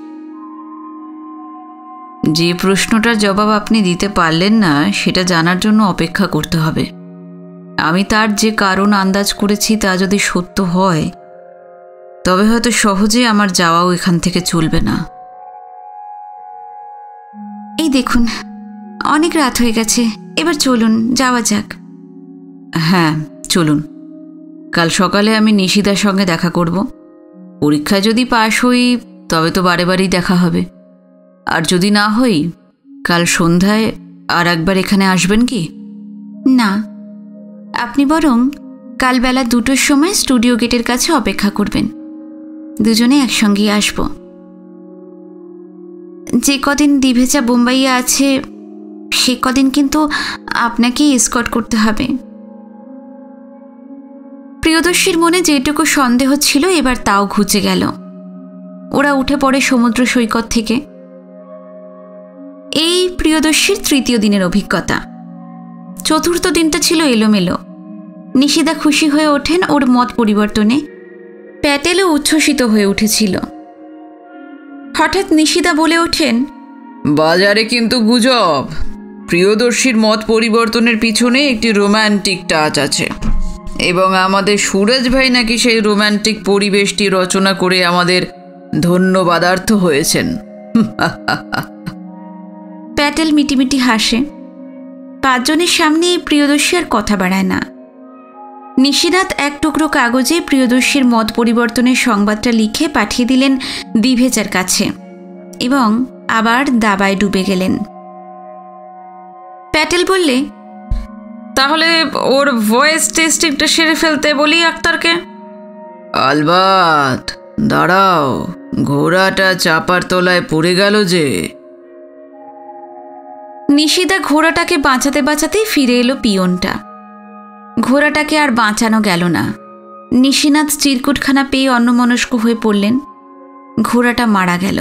যে প্রশ্নটার জবাব আপনি দিতে পারলেন না সেটা জানার জন্য অপেক্ষা করতে হবে। আমি তার যে কারণ আন্দাজ করেছি তা যদি সত্য হয় তবে হয়তো সহজে আমার যাওয়াও এখান থেকে চলবে না। এই দেখুন, অনেক রাত হয়ে গেছে, এবার চলুন, যাওয়া যাক। হ্যাঁ চলুন। কাল সকালে আমি নিশিদার সঙ্গে দেখা করব। পরীক্ষা যদি পাশ হই তবে তো বারে বারেই দেখা হবে, আর যদি না হই কাল সন্ধ্যায় আর একবার এখানে আসবেন কি? না, আপনি বরং কাল বেলা 2টোর সময় স্টুডিও গেটের কাছে অপেক্ষা করবেন। দুজনে একসঙ্গেই আসব। যে কদিন দিভেচা বোম্বাইয়ে আছে সে কদিন কিন্তু আপনাকেই এসকর্ট করতে হবে। প্রিয়দর্শীর মনে যেটুকু সন্দেহ ছিল এবার তাও ঘুচে গেল। ওরা উঠে পড়ে সমুদ্র সৈকত থেকে। এই প্রিয়দর্শীর 3য় দিনের অভিজ্ঞতা। 4র্থ দিনটা ছিল এলোমেলো। নিশিদা খুশি হয়ে ওঠেন ওর মত পরিবর্তনে। প্যাটেলও উচ্ছ্বসিত হয়ে উঠেছিল। হঠাৎ নিশিদা বলে ওঠেন, বাজারে কিন্তু গুজব, প্রিয়দর্শীর মত পরিবর্তনের পিছনে একটি রোম্যান্টিক টাচ আছে, এবং আমাদের সুরজ ভাই নাকি সেই রোম্যান্টিক পরিবেশটি রচনা করে আমাদের ধন্যবাদার্থ হয়েছেন। প্যাটেল মিটিমিটি হাসে। 5 জনের সামনে প্রিয়দর্শী আর কথা বাড়ায় না। নিশিনাথ এক টুকরো কাগজে প্রিয়দর্শীর মত পরিবর্তনের সংবাদটা লিখে পাঠিয়ে দিলেন দিভেচার কাছে এবং আবার দাবায় ডুবে গেলেন। প্যাটেল বললে, তাহলে ওর ভয়েস টেস্টিংটা সেরে ফেলতে বলি আক্তারকে। আলবাত, দাঁড়াও, ঘোড়াটা চাপার তলায় পড়ে গেল যে। নিশিদা ঘোড়াটাকে বাঁচাতে বাঁচাতেই ফিরে এলো পিয়নটা। ঘোড়াটাকে আর বাঁচানো গেল না। নিশিনাথ চিরকুটখানা পেয়ে অন্যমনস্ক হয়ে পড়লেন। ঘোড়াটা মারা গেল।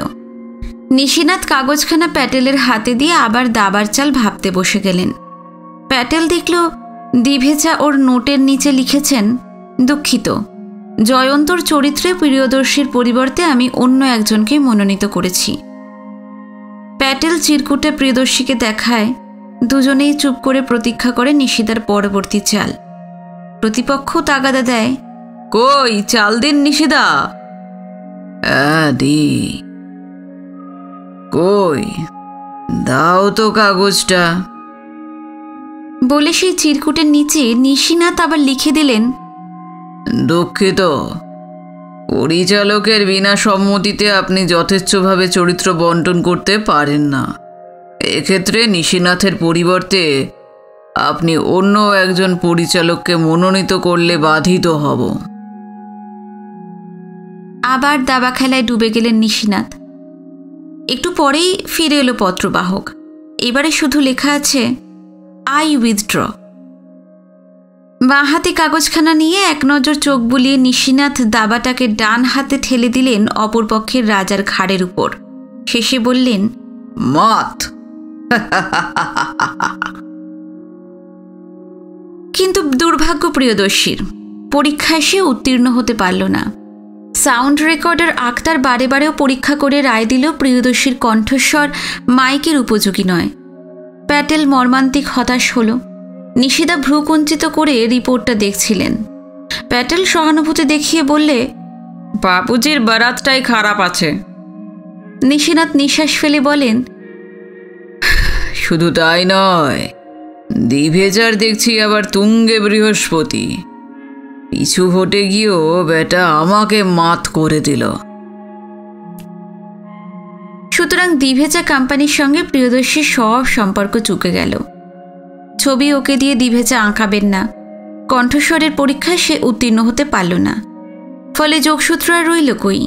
নিশিনাথ কাগজখানা প্যাটেলের হাতে দিয়ে আবার দাবার চাল ভাবতে বসে গেলেন। প্যাটেল দেখল দিভেচা ওর নোটের নিচে লিখেছেন, দুঃখিত, জয়ন্তর চরিত্রে প্রিয়দর্শীর পরিবর্তে আমি অন্য একজনকে মনোনীত করেছি। প্যাটেল চিরকুটে প্রিয়দর্শীকে দেখায়। দুজনেই চুপ করে প্রতীক্ষা করে নিশিদার পরবর্তী চাল। প্রতিপক্ষ তাগাদা দেয়, কই চাল দিন নিশিদা। দি কই, দাও তো কাগজটা। বলে সেই চিরকুটের নিচে নিশিনাথ আবার লিখে দিলেন, দুঃখিত, পরিচালকের বিনা সম্মতিতে আপনি যথেচ্ছভাবে চরিত্র বন্টন করতে পারেন না। এক্ষেত্রে নিশিনাথের পরিবর্তে আপনি অন্য একজন পরিচালককে মনোনীত করলে বাধিত হব। আবার দাবা খেলায় ডুবে গেলেন নিশিনাথ। একটু পরেই ফিরে এলো পত্রবাহক। এবারে শুধু লেখা আছে, আই উইথড্র। বাঁ হাতে কাগজখানা নিয়ে এক নজর চোখ বুলিয়ে নিশিনাথ দাবাটাকে ডান হাতে ঠেলে দিলেন অপরপক্ষের রাজার ঘাড়ের উপর। শেষে বললেন, মাত। কিন্তু দুর্ভাগ্য প্রিয়দর্শীর, পরীক্ষায় সে উত্তীর্ণ হতে পারল না। সাউন্ড রেকর্ডার আক্তার বারে বারেও পরীক্ষা করে রায় দিল প্রিয়দর্শীর কণ্ঠস্বর মাইকের উপযোগী নয়। প্যাটেল মর্মান্তিক হতাশ হল। নিশিদা ভ্রুকুঞ্চিত করে রিপোর্টটা দেখছিলেন। প্যাটেল সহানুভূতি দেখিয়ে বললে, বাবুজির বারাতটাই খারাপ আছে। নিশিনাথ নিঃশ্বাস ফেলে বলেন, শুধু তাই নয়, দিভেচার দেখছি আবার তুঙ্গে বৃহস্পতি। পিছু হটে গিয়েও বেটা আমাকে মাত করে দিল। সুতরাং দিভেচা কোম্পানির সঙ্গে প্রিয়দর্শীর সব সম্পর্ক চুকে গেল। ছবি ওকে দিয়ে দিভেচা আঁকাবেন না। কণ্ঠস্বরের পরীক্ষায় সে উত্তীর্ণ হতে পারল না। ফলে যোগসূত্র আর রইল কই?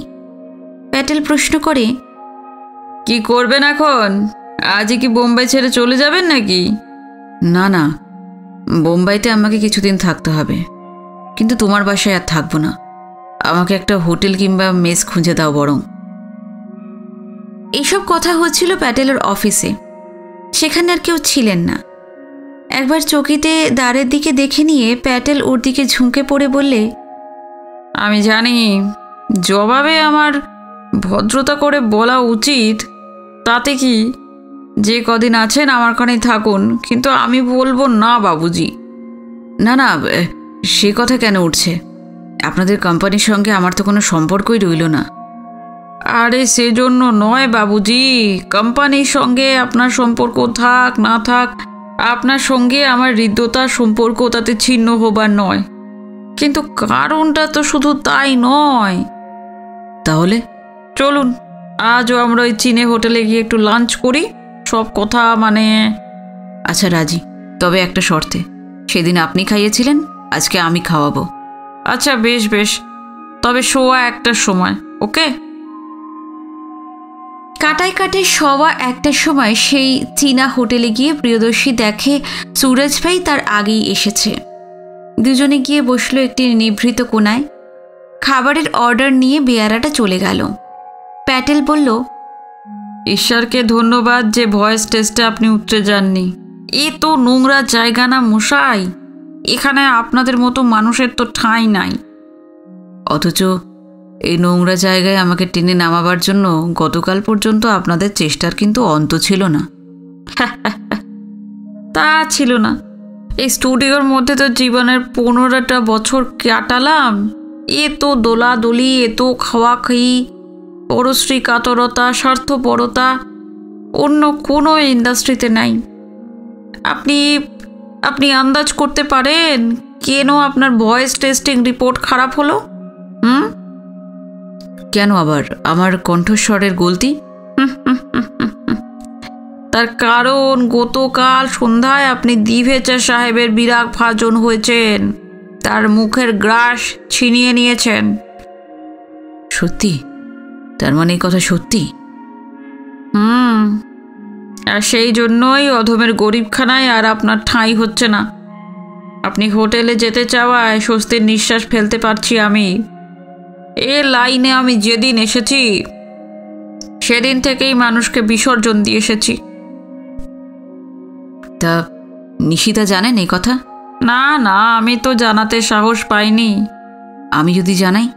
প্যাটেল প্রশ্ন করে, কি করবেন এখন? আজই কি বোম্বাই ছেড়ে চলে যাবেন নাকি? না না, বোম্বাইতে আমাকে কিছুদিন থাকতে হবে, কিন্তু তোমার বাসায় আর থাকবো না। আমাকে একটা হোটেল কিংবা মেস খুঁজে দাও বরং। এইসব কথা হচ্ছিল প্যাটেলের অফিসে। সেখানে আর কেউ ছিলেন না। একবার চকিতে দ্বারের দিকে দেখে নিয়ে প্যাটেল ওর দিকে ঝুঁকে পড়ে বললে, আমি জানি জবাবে আমার ভদ্রতা করে বলা উচিত, তাতে কি, যে কদিন আছেন আমার খানেই থাকুন, কিন্তু আমি বলবো না বাবুজি। না না, সে কথা কেন উঠছে? আপনাদের কোম্পানির সঙ্গে আমার তো কোনো সম্পর্কই রইল না। আরে সেজন্য নয় বাবুজি, কোম্পানির সঙ্গে আপনার সম্পর্ক থাক না থাক, আপনার সঙ্গে আমার হৃদ্যতার সম্পর্ক তাতে ছিন্ন হবার নয়, কিন্তু কারণটা তো শুধু তাই নয়। তাহলে চলুন আজও আমরা ওই চীনে হোটেলে গিয়ে একটু লাঞ্চ করি, সব কথা মানে। আচ্ছা রাজি, তবে একটা শর্তে। সেদিন আপনি খাইয়েছিলেন, আজকে আমি খাওয়াবো। আচ্ছা বেশ বেশ, তবে 1:15 সময়, ওকে? কাটায় 1:15 সময় সেই চীনা হোটেলে গিয়ে প্রিয়দর্শী দেখে সুরজ ভাই তার আগেই এসেছে। দুজনে গিয়ে বসলো একটি নিভৃত কোণায়। খাবারের অর্ডার নিয়ে বেয়ারাটা চলে গেল। প্যাটেল বলল, ঈশ্বরকে ধন্যবাদ যে ভয়েস টেস্টে আপনি উঠতে যাননি। এ তো নোংরা জায়গা না মশাই, এখানে আপনাদের মতো মানুষের তো ঠাঁই নাই। অথচ এই নোংরা জায়গায় আমাকে টেনে নামাবার জন্য গতকাল পর্যন্ত আপনাদের চেষ্টার কিন্তু অন্ত ছিল না। তা ছিল না, এই স্টুডিওর মধ্যে তো জীবনের 15টা বছর কাটালাম। এ তো দোলাদলি, এ তো খাওয়া খাই, পরশ্রী কাতরতা, স্বার্থপরতা অন্য কোনো ইন্ডাস্ট্রিতে নাই। আপনি আপনি আন্দাজ করতে পারেন কেন আপনার ভয়েস টেস্টিং রিপোর্ট খারাপ হলো? কেন আবার আমার কণ্ঠস্বরের গলতি? তার কারণ গতকাল সন্ধ্যায় আপনি দিভেচা সাহেবের বিরাগ ভাজন হয়েছেন, তার মুখের গ্রাস ছিনিয়ে নিয়েছেন। সত্যি? তার মানে এই কথা সত্যি? আর সেই জন্যই অধমের গরিবখানায় আর আপনার ঠাঁই হচ্ছে না। আপনি হোটেলে যেতে চাওয়ায় স্বস্তির নিঃশ্বাস ফেলতে পারছি আমি। এ লাইনে আমি যেদিন এসেছি সেদিন থেকেই মানুষকে বিসর্জন দিয়ে এসেছি। তা নিশিতা জানেন এই কথা? না না, আমি তো জানাতে সাহস পাইনি। আমি যদি জানাই?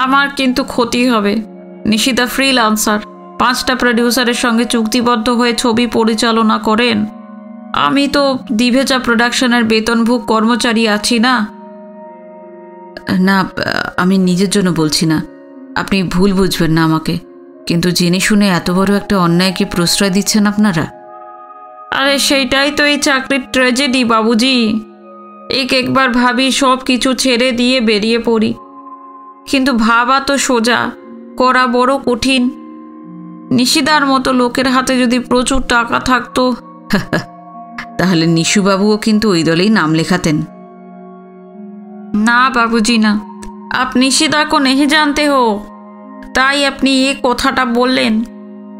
আমার কিন্তু ক্ষতি হবে। নিশিতা ফ্রিল্যান্সার, 5টা প্রডিউসারের সঙ্গে চুক্তিবদ্ধ হয়ে ছবি পরিচালনা করেন। আমি তো দিভেচা প্রোডাকশনের বেতনভোগ কর্মচারী আছি না। না, আমি নিজের জন্য বলছি না, আপনি ভুল বুঝবেন না আমাকে, কিন্তু জেনে শুনে এত বড় একটা অন্যায়কে প্রশ্রয় দিচ্ছেন আপনারা। আরে সেইটাই তো এই চাকরির ট্র্যাজেডি বাবুজি। একবার ভাবি সব কিছু ছেড়ে দিয়ে বেরিয়ে পড়ি, কিন্তু ভাবা তো সোজা, করা বড় কঠিন। নিশিদার মতো লোকের হাতে যদি প্রচুর টাকা থাকতো। তাহলে নিশুবাবুও কিন্তু ওই দলেই নাম লেখাতেন। না বাবুজি না, আপ নিশিदा को नहीं जानते हो, তাই আপনি এই কথাটা বললেন।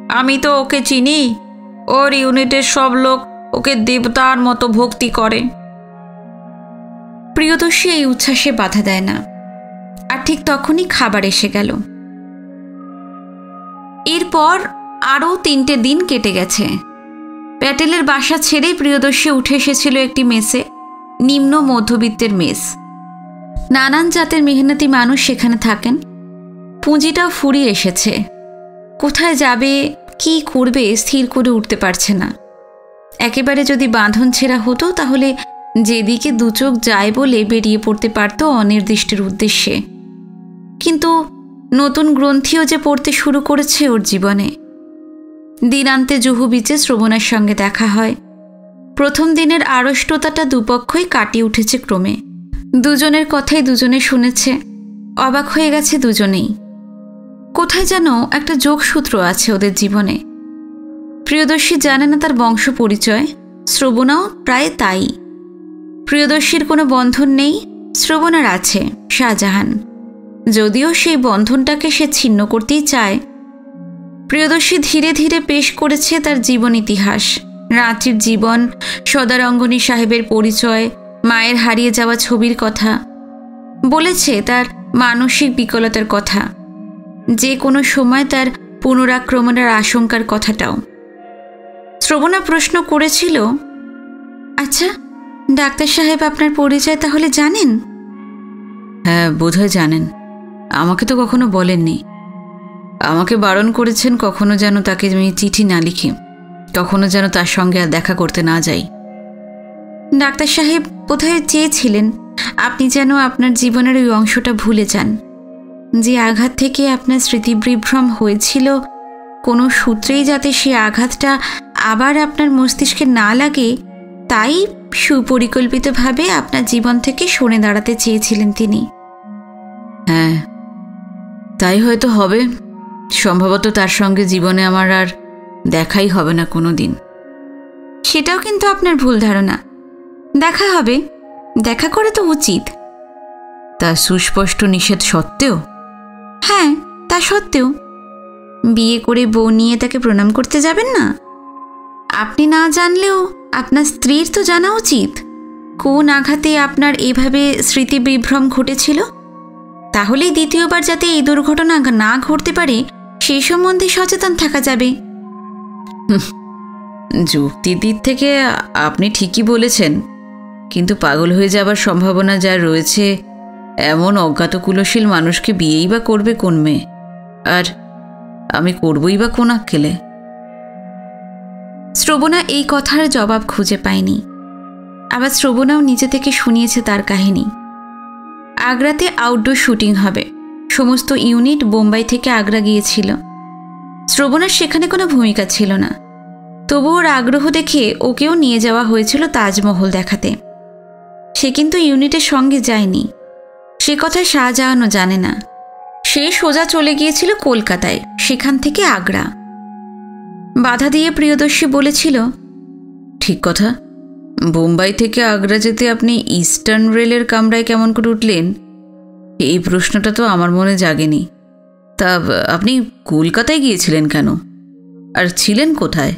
আমি তো ওকে চিনি, ওর ইউনিটের সব লোক ওকে দেবতার মতো ভক্তি করে। প্রিয়দর্শী এই উচ্ছ্বাসে বাধা দেয় না। আর ঠিক তখনই খাবার এসে গেল। এরপর আরও 3টে দিন কেটে গেছে। প্যাটেলের বাসা ছেড়ে প্রিয়দর্শী উঠে এসেছিল একটি মেসে, নিম্ন মধ্যবিত্তের মেস। নানান জাতের মেহনতি মানুষ সেখানে থাকেন। পুঁজিটাও ফুরিয়ে এসেছে। কোথায় যাবে, কি করবে স্থির করে উঠতে পারছে না। একেবারে যদি বাঁধন ছেঁড়া হতো তাহলে যেদিকে দুচোখ যায় বলে বেরিয়ে পড়তে পারত অনির্দিষ্টের উদ্দেশ্যে। কিন্তু নতুন গ্রন্থিও যে পড়তে শুরু করেছে ওর জীবনে। দিনান্তে জুহু বিচে শ্রবণার সঙ্গে দেখা হয়। প্রথম দিনের আড়ষ্টতাটা দুপক্ষই কাটিয়ে উঠেছে ক্রমে। দুজনের কথাই দুজনে শুনেছে, অবাক হয়ে গেছে দুজনেই। কোথায় যেন একটা যোগসূত্র আছে ওদের জীবনে। প্রিয়দর্শী জানে না তার বংশ পরিচয়, শ্রবণাও প্রায় তাই। প্রিয়দর্শীর কোনো বন্ধন নেই, শ্রবণার আছে শাহজাহান। যদিও সেই বন্ধনটাকে সে ছিন্ন করতেই চায়, প্রিয়দর্শী ধীরে ধীরে পেশ করেছে তার জীবন ইতিহাস, রাঁচির জীবন, সদারঙ্গনী সাহেবের পরিচয়, মায়ের হারিয়ে যাওয়া ছবির কথা, বলেছে তার মানসিক বিকলতার কথা, যে কোনো সময় তার পুনরাক্রমণের আশঙ্কার কথাটাও। শ্রবণা প্রশ্ন করেছিল, আচ্ছা ডাক্তার সাহেব আপনার পরিচয় তাহলে জানেন? হ্যাঁ, বোধহয় জানেন। আমাকে তো কখনো বলেননি। আমাকে বারণ করেছেন কখনো যেন তাকে আমি চিঠি না লিখি, কখনো যেন তার সঙ্গে আর দেখা করতে না যাই। ডাক্তার সাহেব বোধহয় চেয়েছিলেন আপনি যেন আপনার জীবনের ওই অংশটা ভুলে যান, যে আঘাত থেকে আপনার স্মৃতিবিভ্রম হয়েছিল, কোনো সূত্রেই যাতে সে আঘাতটা আবার আপনার মস্তিষ্কে না লাগে, তাই সুপরিকল্পিতভাবে আপনার জীবন থেকে সরে দাঁড়াতে চেয়েছিলেন তিনি। হ্যাঁ, তাই হয়তো হবে। সম্ভবত তার সঙ্গে জীবনে আমার আর দেখাই হবে না কোনো দিন। সেটাও কিন্তু আপনার ভুল ধারণা। দেখা হবে, দেখা করে তো উচিত। তার সুস্পষ্ট নিষেধ সত্ত্বেও? হ্যাঁ, তা সত্ত্বেও। বিয়ে করে বউ নিয়ে তাকে প্রণাম করতে যাবেন না? আপনি না জানলেও আপনার স্ত্রীর তো জানা উচিত কোন আঘাতে আপনার এভাবে স্মৃতিবিভ্রম ঘটেছিল। তাহলেই দ্বিতীয়বার যাতে এই দুর্ঘটনা না ঘটতে পারে সেই সম্বন্ধে সচেতন থাকা যাবে। যুক্তির দিক থেকে আপনি ঠিকই বলেছেন, কিন্তু পাগল হয়ে যাবার সম্ভাবনা যা রয়েছে, এমন অজ্ঞাতকুলশীল মানুষকে বিয়েই বা করবে কোন মেয়ে? আর আমি করবই বা কোন আক্কেলে? শ্রবণা এই কথার জবাব খুঁজে পায়নি। আবার শ্রবণাও নিজে থেকে শুনিয়েছে তার কাহিনী। আগ্রাতে আউটডোর শুটিং হবে, সমস্ত ইউনিট বোম্বাই থেকে আগ্রা গিয়েছিল। শ্রবণার সেখানে কোনো ভূমিকা ছিল না, তবু ওর আগ্রহ দেখে ওকেও নিয়ে যাওয়া হয়েছিল তাজমহল দেখাতে। সে কিন্তু ইউনিটের সঙ্গে যায়নি, সে কথা শাহজাহানও জানে না। সে সোজা চলে গিয়েছিল কলকাতায়, সেখান থেকে আগ্রা। বাধা দিয়ে প্রিয়দর্শী বলেছিল, ঠিক কথা, বোম্বাই থেকে আগ্রা যেতে আপনি ইস্টার্ন রেলের কামরায় কেমন করে উঠলেন? এই প্রশ্নটা তো আমার মনে জাগেনি। তা আপনি কলকাতায় গিয়েছিলেন কেন, আর ছিলেন কোথায়?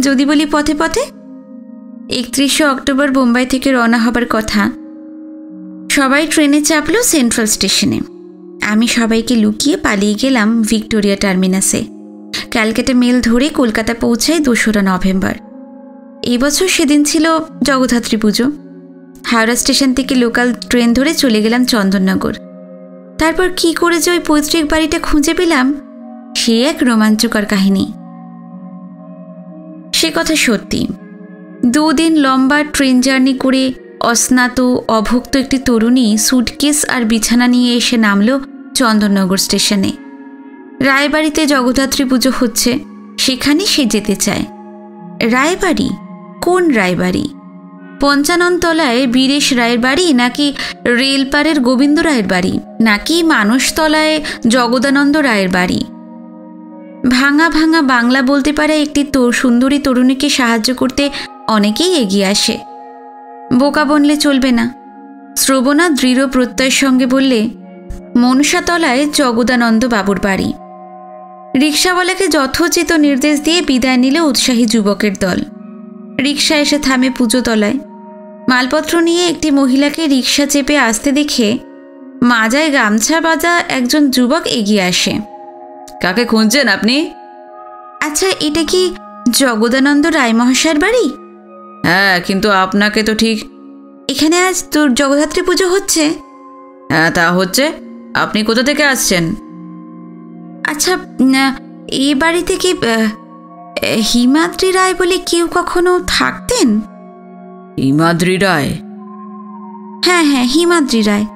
যদি বলি পথে পথে। 31শে অক্টোবর বোম্বাই থেকে রওনা হবার কথা। সবাই ট্রেনে চাপল সেন্ট্রাল স্টেশনে। আমি সবাইকে লুকিয়ে পালিয়ে গেলাম ভিক্টোরিয়া টার্মিনাসে। ক্যালকাটা মেল ধরে কলকাতা পৌঁছাই 2রা নভেম্বর। এবছর সেদিন ছিল জগদ্ধাত্রী পুজো। হাওড়া স্টেশন থেকে লোকাল ট্রেন ধরে চলে গেলাম চন্দননগর। তারপর কি করে যে ওই পৈতৃক বাড়িটা খুঁজে পেলাম, সে এক রোমাঞ্চকর কাহিনী। সে কথা সত্যি। 2 দিন লম্বা ট্রেন জার্নি করে অস্নাত অভুক্ত একটি তরুণী সুটকেস আর বিছানা নিয়ে এসে নামল চন্দননগর স্টেশনে। রায়বাড়িতে জগদ্ধাত্রী পুজো হচ্ছে, সেখানে সে যেতে চায়। রায়বাড়ি? কোন রায়বাড়ি? পঞ্চাননতলায় বীরেশ রায়ের বাড়ি, নাকি রেলপাড়ের গোবিন্দ রায়ের বাড়ি, নাকি মানসতলায় জগদানন্দ রায়ের বাড়ি? ভাঙা ভাঙা বাংলা বলতে পারে একটি সুন্দরী তরুণীকে সাহায্য করতে অনেকেই এগিয়ে আসে। বোকা বনলে চলবে না। শ্রবণা দৃঢ় প্রত্যয়ের সঙ্গে বললে, মনসাতলায় জগদানন্দ বাবুর বাড়ি। রিকশাওয়ালাকে যথোচিত নির্দেশ দিয়ে বিদায় নিল উৎসাহী যুবকের দল। রিকশা এসে থামে পুজোতলায়। মালপত্র নিয়ে একটি মহিলাকে রিকশা চেপে আসতে দেখে মাজায় গামছা বাঁধা একজন যুবক এগিয়ে আসে। কাকে খুঁজছেন আপনি? আচ্ছা, এটা কি জগদানন্দ রায় মহাশয়ের বাড়ি? হ্যাঁ, কিন্তু আপনাকে তো ঠিক। এখানে আজ তোর জগদ্ধাত্রী পুজো হচ্ছে? হ্যাঁ, তা হচ্ছে। আপনি কোথা থেকে আসছেন? আচ্ছা, এই বাড়িতে কি হিমাদ্রি রায় বলে কেউ কখনো থাকতেন? হিমাদ্রি রায়? হ্যাঁ হ্যাঁ, হিমাদ্রি রায়।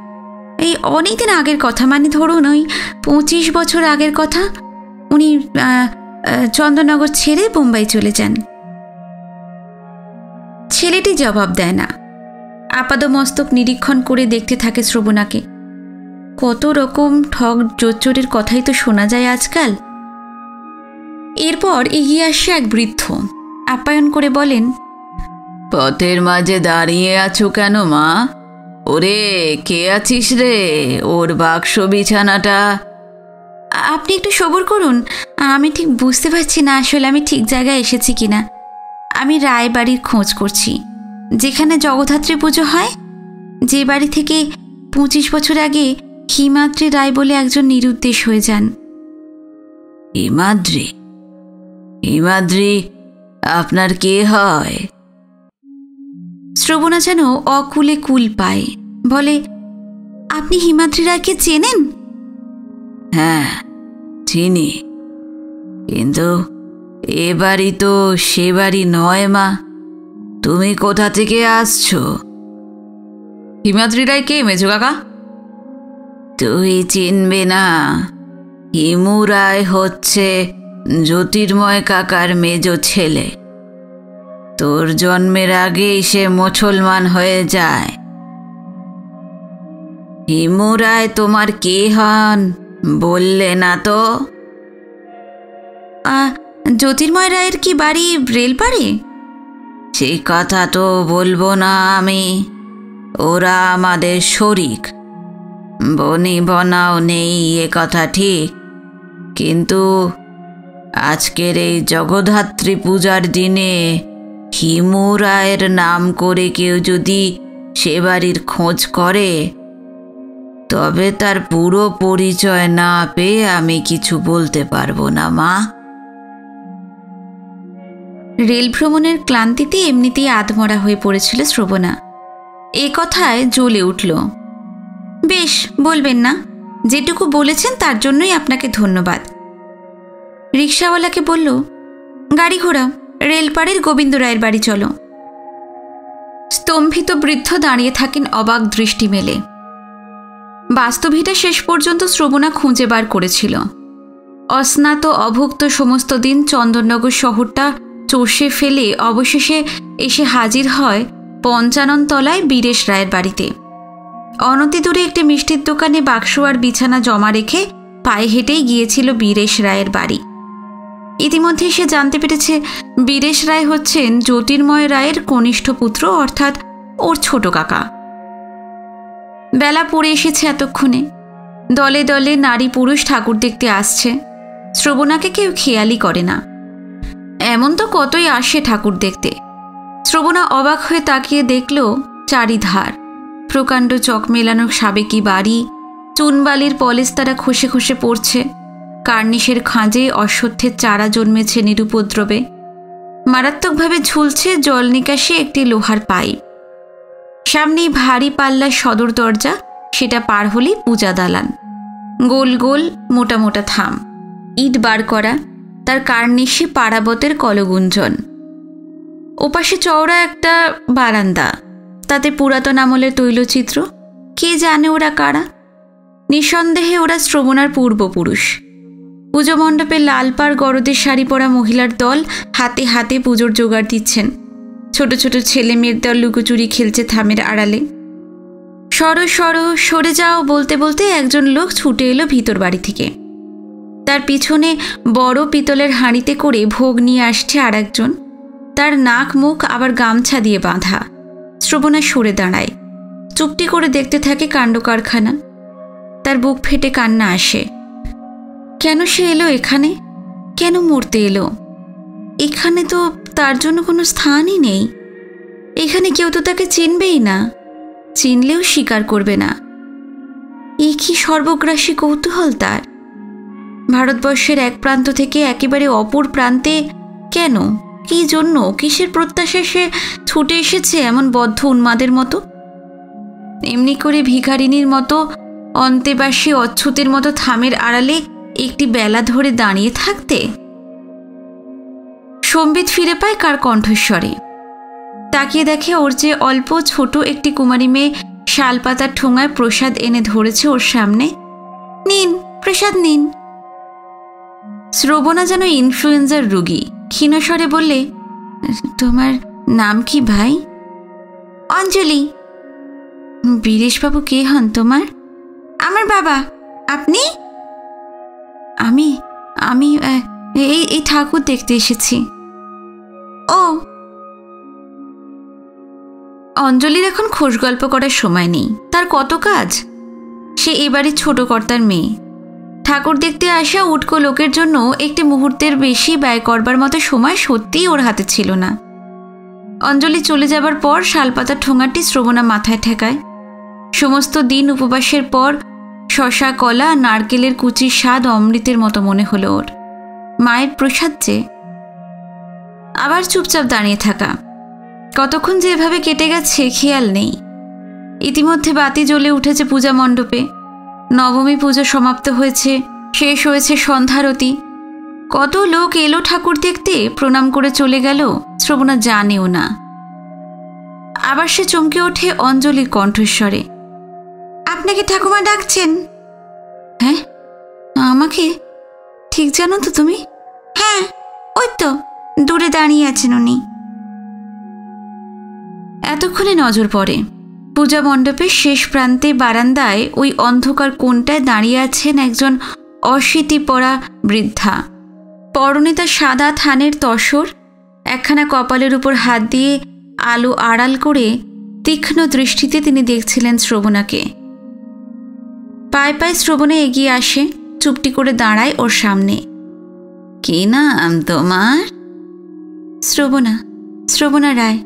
এই অনেকদিন আগের কথা, মানে ধরুন ওই 25 বছর আগের কথা। উনি চন্দননগর ছেড়ে বোম্বাই চলে যান। ছেলেটি জবাব দেয় না, আপাদমস্তক নিরীক্ষণ করে দেখতে থাকে শ্রবণাকে। কত রকম ঠক জোচ্চোরের কথাই তো শোনা যায় আজকাল। এরপর এগিয়ে আসে এক বৃদ্ধ, আপ্যায়ন করে বলেন, পথের মাঝে দাঁড়িয়ে আছো কেন মা? ওরে, কে আছিস রে? ওর বাক্স বিছানাটা। আপনি একটু সবুর করুন, আমি ঠিক বুঝতে পারছি না আসলে আমি ঠিক জায়গায় এসেছি কিনা। আমি রায় বাড়ির খোঁজ করছি, যেখানে জগদ্ধাত্রী পুজো হয়, যে বাড়ি থেকে 25 বছর আগে হিমাদ্রি রায় বলে একজন নিরুদ্দেশ হয়ে যান। হিমাদ্রি? হিমাদ্রি আপনার কে হয়? শ্রবণা যেন অকুলে কুল পায়, বলে, আপনি হিমাদ্রি রায়কে চেনেন? হ্যাঁ, চিনি, কিন্তু এ বাড়ি তো সে বাড়ি নয় মা। তুমি কোথা থেকে আসছো? হিমাদ্রি রায় কে মেজো কাকা? তুই চিনবে না। হিমু রায় হচ্ছে জ্যোতির্ময় কাকার মেজো ছেলে। তোর জন্মের আগেই সে মুসলমান হয়ে যায়। হিমু রায় তোমার কে হন বললে না তো? জ্যোতির্ময় রায়ের কি বাড়ি রেলপাড়ে? সেই কথা তো বলবো না আমি। ওরা আমাদের শরিক, বনি বনাও নেই এ কথা ঠিক, কিন্তু আজকের এই জগদ্ধাত্রী পূজার দিনে হিমু রায়ের নাম করে কেউ যদি সে বাড়ির খোঁজ করে, তবে তার পুরো পরিচয় না পেয়ে আমি কিছু বলতে পারবো না মা। রেল ভ্রমণের ক্লান্তিতে এমনিতেই আধমরা হয়ে পড়েছিল শ্রবণা। এ কথায় জ্বলে উঠল। বেশ, বলবেন না, যেটুকু বলেছেন তার জন্যই আপনাকে ধন্যবাদ। রিকশাওয়ালাকে বলল, গাড়ি ঘোড়াও, রেলপাড়ের গোবিন্দ রায়ের বাড়ি চলো। স্তম্ভিত বৃদ্ধ দাঁড়িয়ে থাকেন অবাক দৃষ্টি মেলে। বাস্তবিকটা শেষ পর্যন্ত শ্রবণা খুঁজে বার করেছিল। অস্নাত অভুক্ত সমস্ত দিন চন্দননগর শহরটা চষে ফেলে অবশেষে এসে হাজির হয় ৫৫ তলায় বীরেশ রায়ের বাড়িতে। অনতি দূরে একটি মিষ্টির দোকানে বাক্স আর বিছানা জমা রেখে পায়ে হেঁটেই গিয়েছিল বীরেশ রায়ের বাড়ি। ইতিমধ্যে সে জানতে পেরেছে বীরেশ রায় হচ্ছেন জ্যোতির্ময় রায়ের কনিষ্ঠ পুত্র, অর্থাৎ ওর ছোট কাকা। বেলা পড়ে এসেছে এতক্ষণে। দলে দলে নারী পুরুষ ঠাকুর দেখতে আসছে। শ্রবণাকে কেউ খেয়ালই করে না। এমন তো কতই আসে ঠাকুর দেখতে। শ্রবণা অবাক হয়ে তাকিয়ে দেখল চারিধার প্রকাণ্ড চক মেলানো সাবেকি বাড়ি, চুনবালির পলেস্তারা খসে খসে পড়ছে, কার্নিশের খাঁজে অশ্বত্থের চারা জন্মেছে নিরুপদ্রবে, মারাত্মকভাবে ঝুলছে জল নিকাশে একটি লোহার পাইপ। সামনেই ভারী পাল্লার সদর দরজা, সেটা পার হলেই পূজা দালান। গোল গোল মোটা মোটা থাম, ইট বার করা, তার কার্নিশে পারাবতের কলগুঞ্জন। ওপাশে চওড়া একটা বারান্দা, তাতে পুরাতন আমলের তৈলচিত্র। কে জানে ওরা কারা? নিঃসন্দেহে ওরা শ্রবণার পূর্বপুরুষ। পুজো মণ্ডপে লাল পাড় গরদের শাড়ি পরা মহিলার দল হাতে হাতে পুজোর জোগাড় দিচ্ছেন। ছোট ছোট ছেলে মেয়ের দল লুকোচুরি খেলছে থামের আড়ালে। সরো সরো, সরে যাও বলতে বলতে একজন লোক ছুটে এলো ভিতর বাড়ি থেকে। তার পিছনে বড় পিতলের হাঁড়িতে করে ভোগ নিয়ে আসছে আর একজন। তার নাক মুখ আবার গামছা দিয়ে বাঁধা। শ্রবণা সরে দাঁড়ায়, চুপটি করে দেখতে থাকে কাণ্ড কারখানা। তার বুক ফেটে কান্না আসে। কেন সে এলো এখানে? কেন মরতে এলো? এখানে তো তার জন্য কোনো স্থানই নেই। এখানে কেউ তো তাকে চিনবেই না, চিনলেও স্বীকার করবে না। এ কি সর্বগ্রাসী কৌতূহল তার! ভারতবর্ষের এক প্রান্ত থেকে একেবারে অপর প্রান্তে কেন, কি জন্য, কিসের প্রত্যাশায় সে ছুটে এসেছে এমন বদ্ধ উন্মাদের মতো? এমনি করে ভিখারিনীর মতো, অন্তেবাসী অচ্ছুতের মতো থামের আড়ালে একটি বেলা ধরে দাঁড়িয়ে থাকতে? সম্বিত ফিরে পায় কার কণ্ঠস্বরে। তাকিয়ে দেখে ওর যে অল্প ছোট একটি কুমারী মেয়ে শালপাতার ঠোঙায় প্রসাদ এনে ধরেছে ওর সামনে। নিন, প্রসাদ নিন। শ্রবণা যেন ইনফ্লুয়েঞ্জার রোগী, ক্ষীণস্বরে বললে, তোমার নাম কি ভাই? অঞ্জলি। বীরেশবাবু কে হন তোমার? আমার বাবা। আপনি? আমি আমি এই ঠাকুর দেখতে এসেছি। ও, অঞ্জলির এখন খোশ গল্প করার সময় নেই। তার কত কাজ। সে এবারে ছোট কর্তার মেয়ে। ঠাকুর দেখতে আসা উটকো লোকের জন্য একটি মুহূর্তের বেশি ব্যয় করবার মতো সময় সত্যিই ওর হাতে ছিল না। অঞ্জলি চলে যাবার পর শালপাতার ঠোঙাটি শ্রবণা মাথায় ঠেকায়। সমস্ত দিন উপবাসের পর শশা, কলা, নারকেলের কুচির স্বাদ অমৃতের মতো মনে হলো ওর। মায়ের প্রসাদ যে। আবার চুপচাপ দাঁড়িয়ে থাকা। কতক্ষণ যে এভাবে কেটে গেছে খেয়াল নেই। ইতিমধ্যে বাতি জ্বলে উঠেছে পূজা মণ্ডপে। নবমী পুজো সমাপ্ত হয়েছে, শেষ হয়েছে সন্ধ্যারতি। কত লোক এলো ঠাকুর দেখতে, প্রণাম করে চলে গেল, শ্রবণা জানেও না। আবার সে চমকে ওঠে অঞ্জলির কণ্ঠস্বরে, আপনাকে ঠাকুমা ডাকছেন? হ্যাঁ, আমাকে? ঠিক জানো তো তুমি? হ্যাঁ, ওই তো দূরে দাঁড়িয়ে আছেন উনি। এতক্ষণে নজর পড়ে পূজা মণ্ডপের শেষ প্রান্তে বারান্দায় ওই অন্ধকার কোণটায় দাঁড়িয়ে আছেন একজন অশীতি পরা বৃদ্ধা। পরনে তার সাদা থানের তসর, একখানা কপালের উপর হাত দিয়ে আলো আড়াল করে তীক্ষ্ণ দৃষ্টিতে তিনি দেখছিলেন শ্রবণাকে। পায়ে পায়ে শ্রবণে এগিয়ে আসে, চুপটি করে দাঁড়ায় ওর সামনে। কি নাম তোমার? শ্রবণা, শ্রবণা রায়।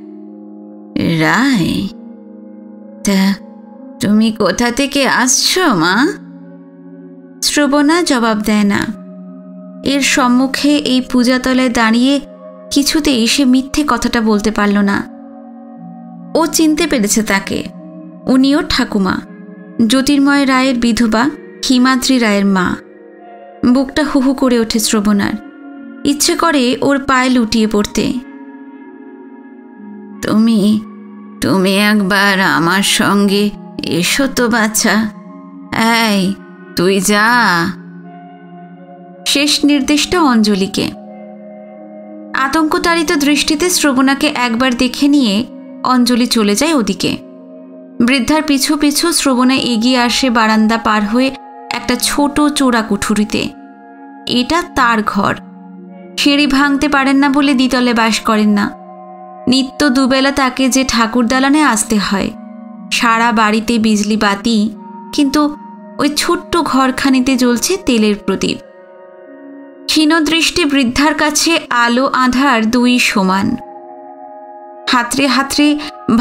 রায়? তা তুমি কোথা থেকে আসছো মা? শ্রবণা জবাব দেয় না। এর সম্মুখে এই পূজাতলায় দাঁড়িয়ে কিছুতেই সে মিথ্যে কথাটা বলতে পারল না। ও চিনতে পেরেছে তাকে। উনিও ঠাকুমা, জ্যোতির্ময় রায়ের বিধবা হিমাদ্রি রায়ের মা। বুকটা হুহু করে ওঠে শ্রবণার। ইচ্ছে করে ওর পায়ে লুটিয়ে পড়তে। তুমি তুমি একবার আমার সঙ্গে এসো তো বাছা। এই তুই যা। শেষ নির্দেশটা অঞ্জলিকে। আতঙ্কতাড়িত দৃষ্টিতে শ্রবণাকে একবার দেখে নিয়ে অঞ্জলি চলে যায় ওদিকে। বৃদ্ধার পিছু পিছু শ্রবণা এগিয়ে আসে বারান্দা পার হয়ে একটা ছোট চোরা কুঠুরিতে। এটা তার ঘর। সিঁড়ি ভাঙতে পারেন না বলে দ্বিতলে বাস করেন না। নিত্য দুবেলা তাকে যে ঠাকুর দালানে আসতে হয়। সারা বাড়িতে বিজলি বাতি, কিন্তু ওই ছোট্ট ঘরখানিতে জ্বলছে তেলের প্রদীপ। ক্ষীণদৃষ্টি বৃদ্ধার কাছে আলো আঁধার দুই সমান। হাতড়ে হাতড়ে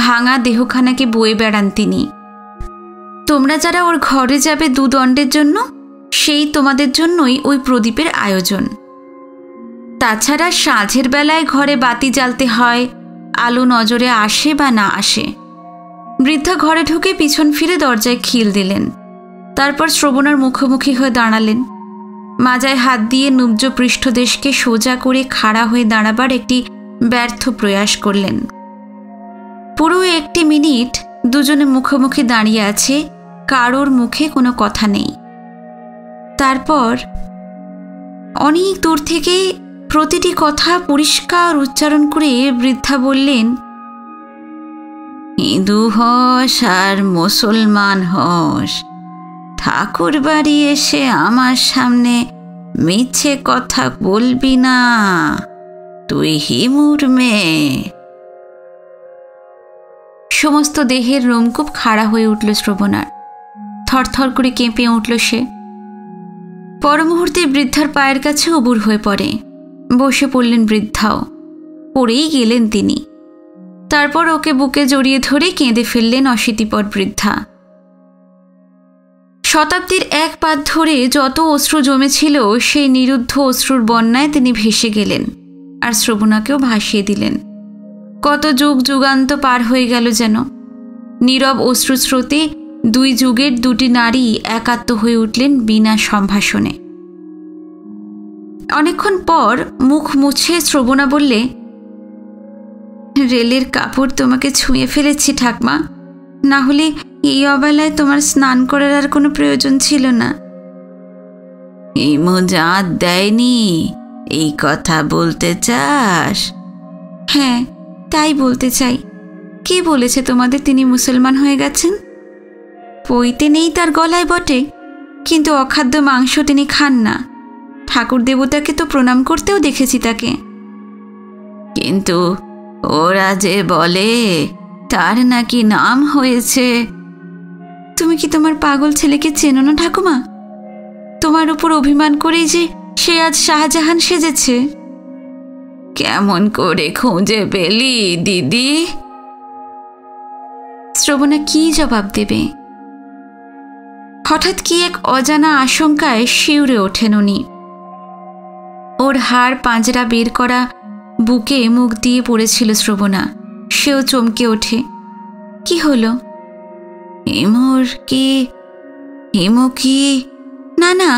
ভাঙা দেহখানাকে বয়ে বেড়ান তিনি। তোমরা যারা ওর ঘরে যাবে দুদণ্ডের জন্য, সেই তোমাদের জন্যই ওই প্রদীপের আয়োজন। তাছাড়া সাঁঝের বেলায় ঘরে বাতি জ্বালতে হয়, আলো নজরে আসে বা না আসে। বৃদ্ধা ঘরে ঢুকে পিছন ফিরে দরজায় খিল দিলেন। তারপর শ্রবণার মুখোমুখি হয়ে দাঁড়ালেন। মাজায় হাত দিয়ে নুব্জ পৃষ্ঠদেশকে সোজা করে খাড়া হয়ে দাঁড়াবার একটি ব্যর্থ প্রয়াস করলেন। পুরো 1 মিনিট দুজনে মুখোমুখি দাঁড়িয়ে আছে, কারোর মুখে কোনো কথা নেই। তারপর অনেক দূর থেকে প্রতিটি কথা পরিষ্কার উচ্চারণ করে বৃদ্ধা বললেন, হিন্দু হস আর মুসলমান হস, ঠাকুর বাড়ি এসে আমার সামনে মিছে কথা বলবি না। তুই হিমুর মেয়ে। সমস্ত দেহের রোমকূপ খাড়া হয়ে উঠল শ্রবণার। থরথর করে কেঁপে উঠল সে। পরমুহূর্তে বৃদ্ধার পায়ের কাছে উবুর হয়ে পড়ে। বসে পড়লেন বৃদ্ধাও। পড়েই গেলেন তিনি। তারপর ওকে বুকে জড়িয়ে ধরে কেঁদে ফেললেন অশীতিপর বৃদ্ধা। শতাব্দীর এক পাত ধরে যত অশ্রু জমেছিল, সেই নিরুদ্ধ অশ্রুর বন্যায় তিনি ভেসে গেলেন, আর শ্রবণাকেও ভাসিয়ে দিলেন। কত যুগ যুগান্ত পার হয়ে গেল যেন। নীরব অশ্রুস্রোতে 2 যুগের 2টি নারী একাত্ম হয়ে উঠলেন বিনা সম্ভাষণে। অনেকক্ষণ পর মুখ মুছে শ্রবণা বললে, রেলের কাপড় তোমাকে ছুঁয়ে ফেলেছি ঠাকমা, না হলে এই অবেলায় তোমার স্নান করার আর কোনো প্রয়োজন ছিল না। হিমু জাত দেয়নি, এই কথা বলতে চাস? হ্যাঁ, তাই বলতে চাই। কে বলেছে তোমাদের তিনি মুসলমান হয়ে গেছেন? পইতে নেই তার গলায় বটে, কিন্তু অখাদ্য মাংস তিনি খান না। ঠাকুর দেবতাকে তো প্রণাম করতেও দেখেছি তাকে। কিন্তু ওরা যে বলে তার নাকি নাম হয়েছে। তুমি কি তোমার পাগল ছেলেকে চেনো না ঠাকুমা? তোমার উপর অভিমান করেই যে সে আজ শাহজাহান সেজেছে। কেমন করে খুঁজে পেলি দিদি? শ্রবণা কি জবাব দেবে? হঠাৎ কি এক অজানা আশঙ্কায় শিউরে ওঠেন উনি। ওর হাড় পাঁজরা বের করা বুকে মুখ দিয়ে পড়েছিল শ্রবণা। সেও চমকে ওঠে। কি হলো? হিমু কি? না না,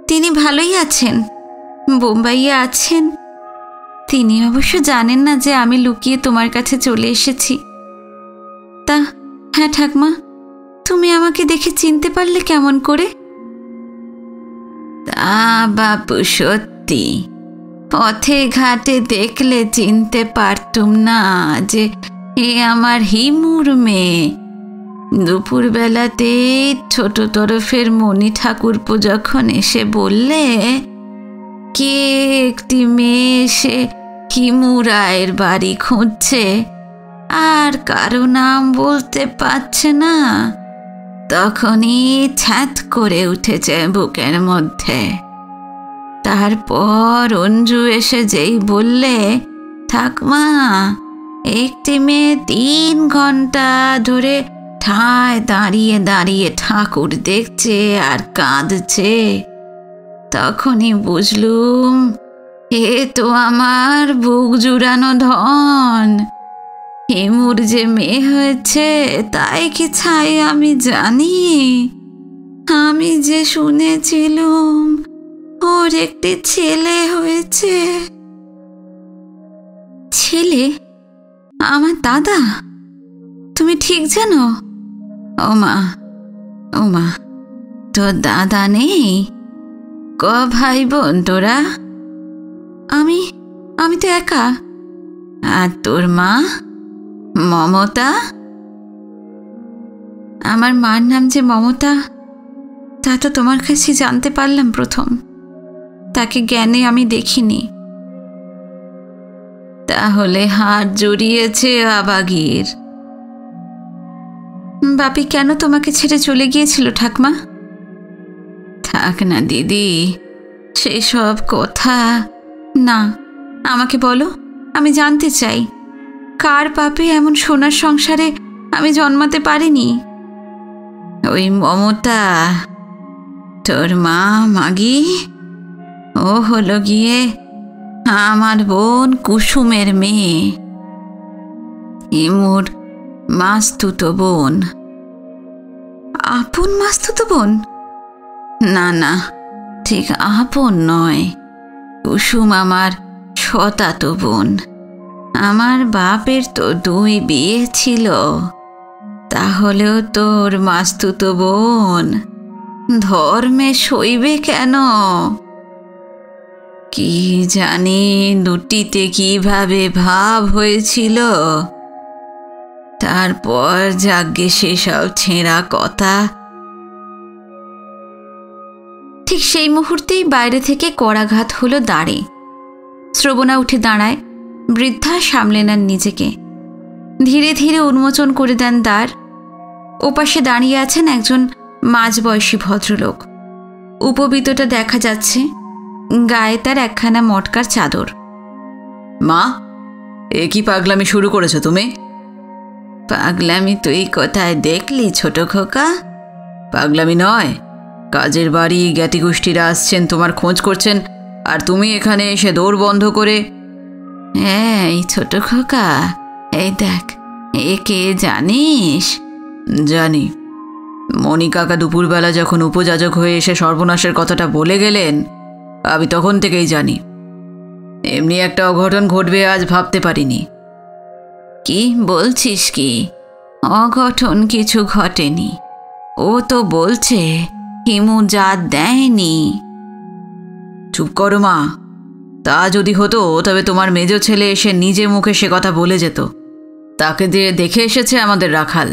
তিনি ভালোই আছেন, বোম্বাইয়ে আছেন। তিনি অবশ্য জানেন না যে আমি লুকিয়ে তোমার কাছে চলে এসেছি। তা হ্যাঁ ঠাকমা, তুমি আমাকে দেখে চিনতে পারলে কেমন করে? তা বাপু সত্যি, পথে ঘাটে দেখলে চিনতে পারতুম না যে এ আমার হিমুর মেয়ে। দুপুরবেলাতে ছোট তরফের মণি ঠাকুরপো যখন এসে বললে কে একটি মেয়ে এসে হিমু রায়ের বাড়ি খুঁজছে আর কারো নাম বলতে পারছে না, তখনই ছ্যাঁত করে উঠেছে বুকের মধ্যে। তারপর অঞ্জু এসে যেই বললে, ঠাকমা একটি মেয়ে 3 ঘন্টা ধরে ঠায় দাঁড়িয়ে দাঁড়িয়ে ঠাকুর দেখছে আর কাঁদছে, তখনই বুঝলুম এ তো আমার বুক জুড়ানো ধন। হিমুর যে মেয়ে হয়েছে তাই কি ছাই আমি জানি? আমি যে শুনেছিলুম ওর একটি ছেলে হয়েছে। ছেলে? আমার দাদা? তুমি ঠিক জানো? ওমা, তোর দাদা নেই? ক ভাই বোন তোরা? আমি তো একা। আর তোর মা মমতা? আমার মার নাম যে মমতা তা তো তোমার কাছে জানতে পারলাম প্রথম। তাকে জ্ঞানে আমি দেখিনি। তাহলে হাত জড়িয়েছে আবাগির। বাপি কেন তোমাকে ছেড়ে চলে গিয়েছিল ঠাকমা? থাক না দিদি, সেই সব কথা না, আমাকে বলো, আমি জানতে চাই কার পাপে এমন সোনার সংসারে আমি জন্মাতে পারিনি। ওই মমতা তোর মা মাগি, ও হলো গিয়ে আমার বোন কুসুমের মেয়ে, হিমুর মাস্তুতো বোন। আপন মাস্তুতো বোন? না, ঠিক আপন নয়। কুসুম আমার সতাতো বোন। আমার বাপের তো 2 বিয়ে ছিল, তাহলেও তোর মাস্তুতো বোন ধর্মে সইবে কেন? কি জানি দুটিতে কিভাবে ভাব হয়েছিল। তারপর যাগ্গে সেসব ছেঁড়া কথা। ঠিক সেই মুহূর্তেই বাইরে থেকে করাঘাত হলো দ্বারে। শ্রবণা উঠে দাঁড়ায়। বৃদ্ধা সামলে নেন নিজেকে, ধীরে ধীরে উন্মোচন করে দেন দ্বার। ওপাশে দাঁড়িয়ে আছেন একজন মাঝবয়সী ভদ্রলোক। উপবীতটা দেখা যাচ্ছে, গায়ে তার একখানা মটকার চাদর। মা, এ কি পাগলামি শুরু করেছো তুমি? পাগলামি তুই কোথায় দেখলি ছোট খোকা? পাগলামি নয়, কাজের বাড়ি জ্ঞাতি গোষ্ঠীরা আসছেন, তোমার খোঁজ করছেন, আর তুমি এখানে এসে দৌড় বন্ধ করে। এই ছোট খোকা, এই দেখ, একে জানিস? জানি। মণি কাকা দুপুরবেলা যখন উপযাজক হয়ে এসে সর্বনাশের কথাটা বলে গেলেন, আমি তখন থেকেই জানি এমনি একটা অঘটন ঘটবে আজ ভাবতে পারিনি। কি বলছিস কি? অঘটন কিছু ঘটেনি। ও তো বলছে হিমু জাত দেয়নি। চুপ করো মা, তা যদি হতো তবে তোমার মেজ ছেলে এসে নিজে মুখে সে কথা বলে যেত। তাকে দিয়ে দেখে এসেছে আমাদের রাখাল,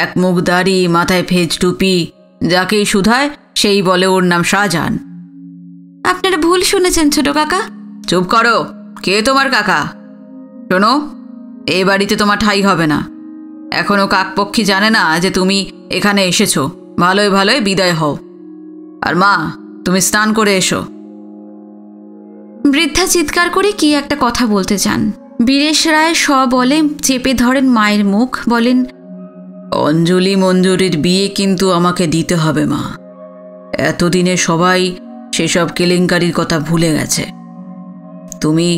এক মুখ দাড়ি, মাথায় ফেজ টুপি, যাকেই শুধায় সেই বলে ওর নাম শাহজাহান। আপনারা ভুল শুনেছেন ছোট কাকা। চুপ করো, কে তোমার কাকা? শোনো, এই বাড়িতে তোমার ঠাঁই হবে না। এখনো কাকপক্ষী জানে না যে তুমি এখানে এসেছো। ভালোই ভালোই বিদায় হও। আর মা, তুমি স্নান করে এসো। বৃদ্ধা চিৎকার করে কি একটা কথা বলতে চান। বীরেশ রায় বলে চেপে ধরেন মায়ের মুখ, বলেন, অঞ্জলি মঞ্জুরির বিয়ে কিন্তু আমাকে দিতে হবে মা। এতদিনে সবাই সেসব কেলেঙ্কারির কথা ভুলে গেছে। তুমি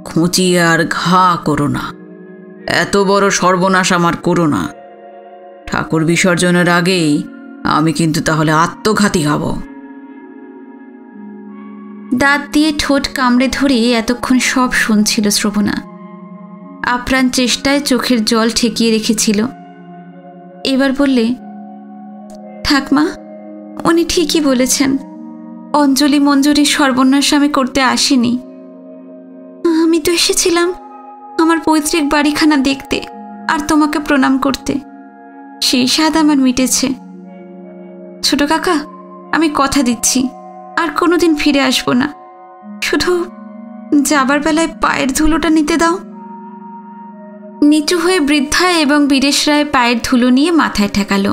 খুঁচিয়ে আর ঘা করো না, এত বড় সর্বনাশ আমার করো না। ঠাকুর বিসর্জনের আগেই আমি কিন্তু তাহলে আত্মঘাতী হব। দাঁত দিয়ে ঠোঁট কামড়ে ধরে এতক্ষণ সব শুনছিল শ্রবণা। আপ্রাণ চেষ্টায় চোখের জল ঠেকিয়ে রেখেছিল। এবার বললে, ঠাকমা, উনি ঠিকই বলেছেন। অঞ্জলি মঞ্জুরির সর্বনাশ আমি করতে আসিনি। আমি তো এসেছিলাম আমার পৈতৃক বাড়িখানা দেখতে আর তোমাকে প্রণাম করতে। সেই স্বাদ আমার মিটেছে। ছোট কাকা, আমি কথা দিচ্ছি আর কোনোদিন ফিরে আসবো না। শুধু যাবার বেলায় পায়ের ধুলোটা নিতে দাও। নিচু হয়ে বৃদ্ধা এবং বীরেশ রায় পায়ের ধুলো নিয়ে মাথায় ঠেকালো।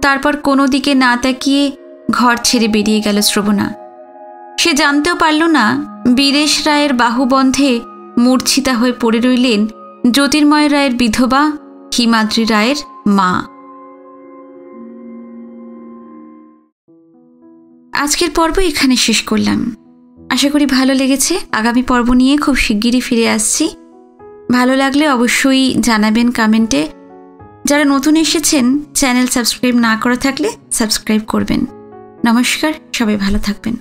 তারপর কোনো দিকে না তাকিয়ে ঘর ছেড়ে বেরিয়ে গেল শ্রবণা। সে জানতেও পারল না বীরেশ রায়ের বাহুবন্ধে মূর্ছিতা হয়ে পড়ে রইলেন জ্যোতির্ময় রায়ের বিধবা হিমাদ্রি রায়ের মা। আজকের পর্ব এখানে শেষ করলাম। আশা করি ভালো লেগেছে। আগামী পর্ব নিয়ে খুব শিগগিরই ফিরে আসছি। ভালো লাগলে অবশ্যই জানাবেন কমেন্টে। যারা নতুন এসেছেন, চ্যানেল সাবস্ক্রাইব না করা থাকলে সাবস্ক্রাইব করবেন। নমস্কার, সবাই ভালো থাকবেন।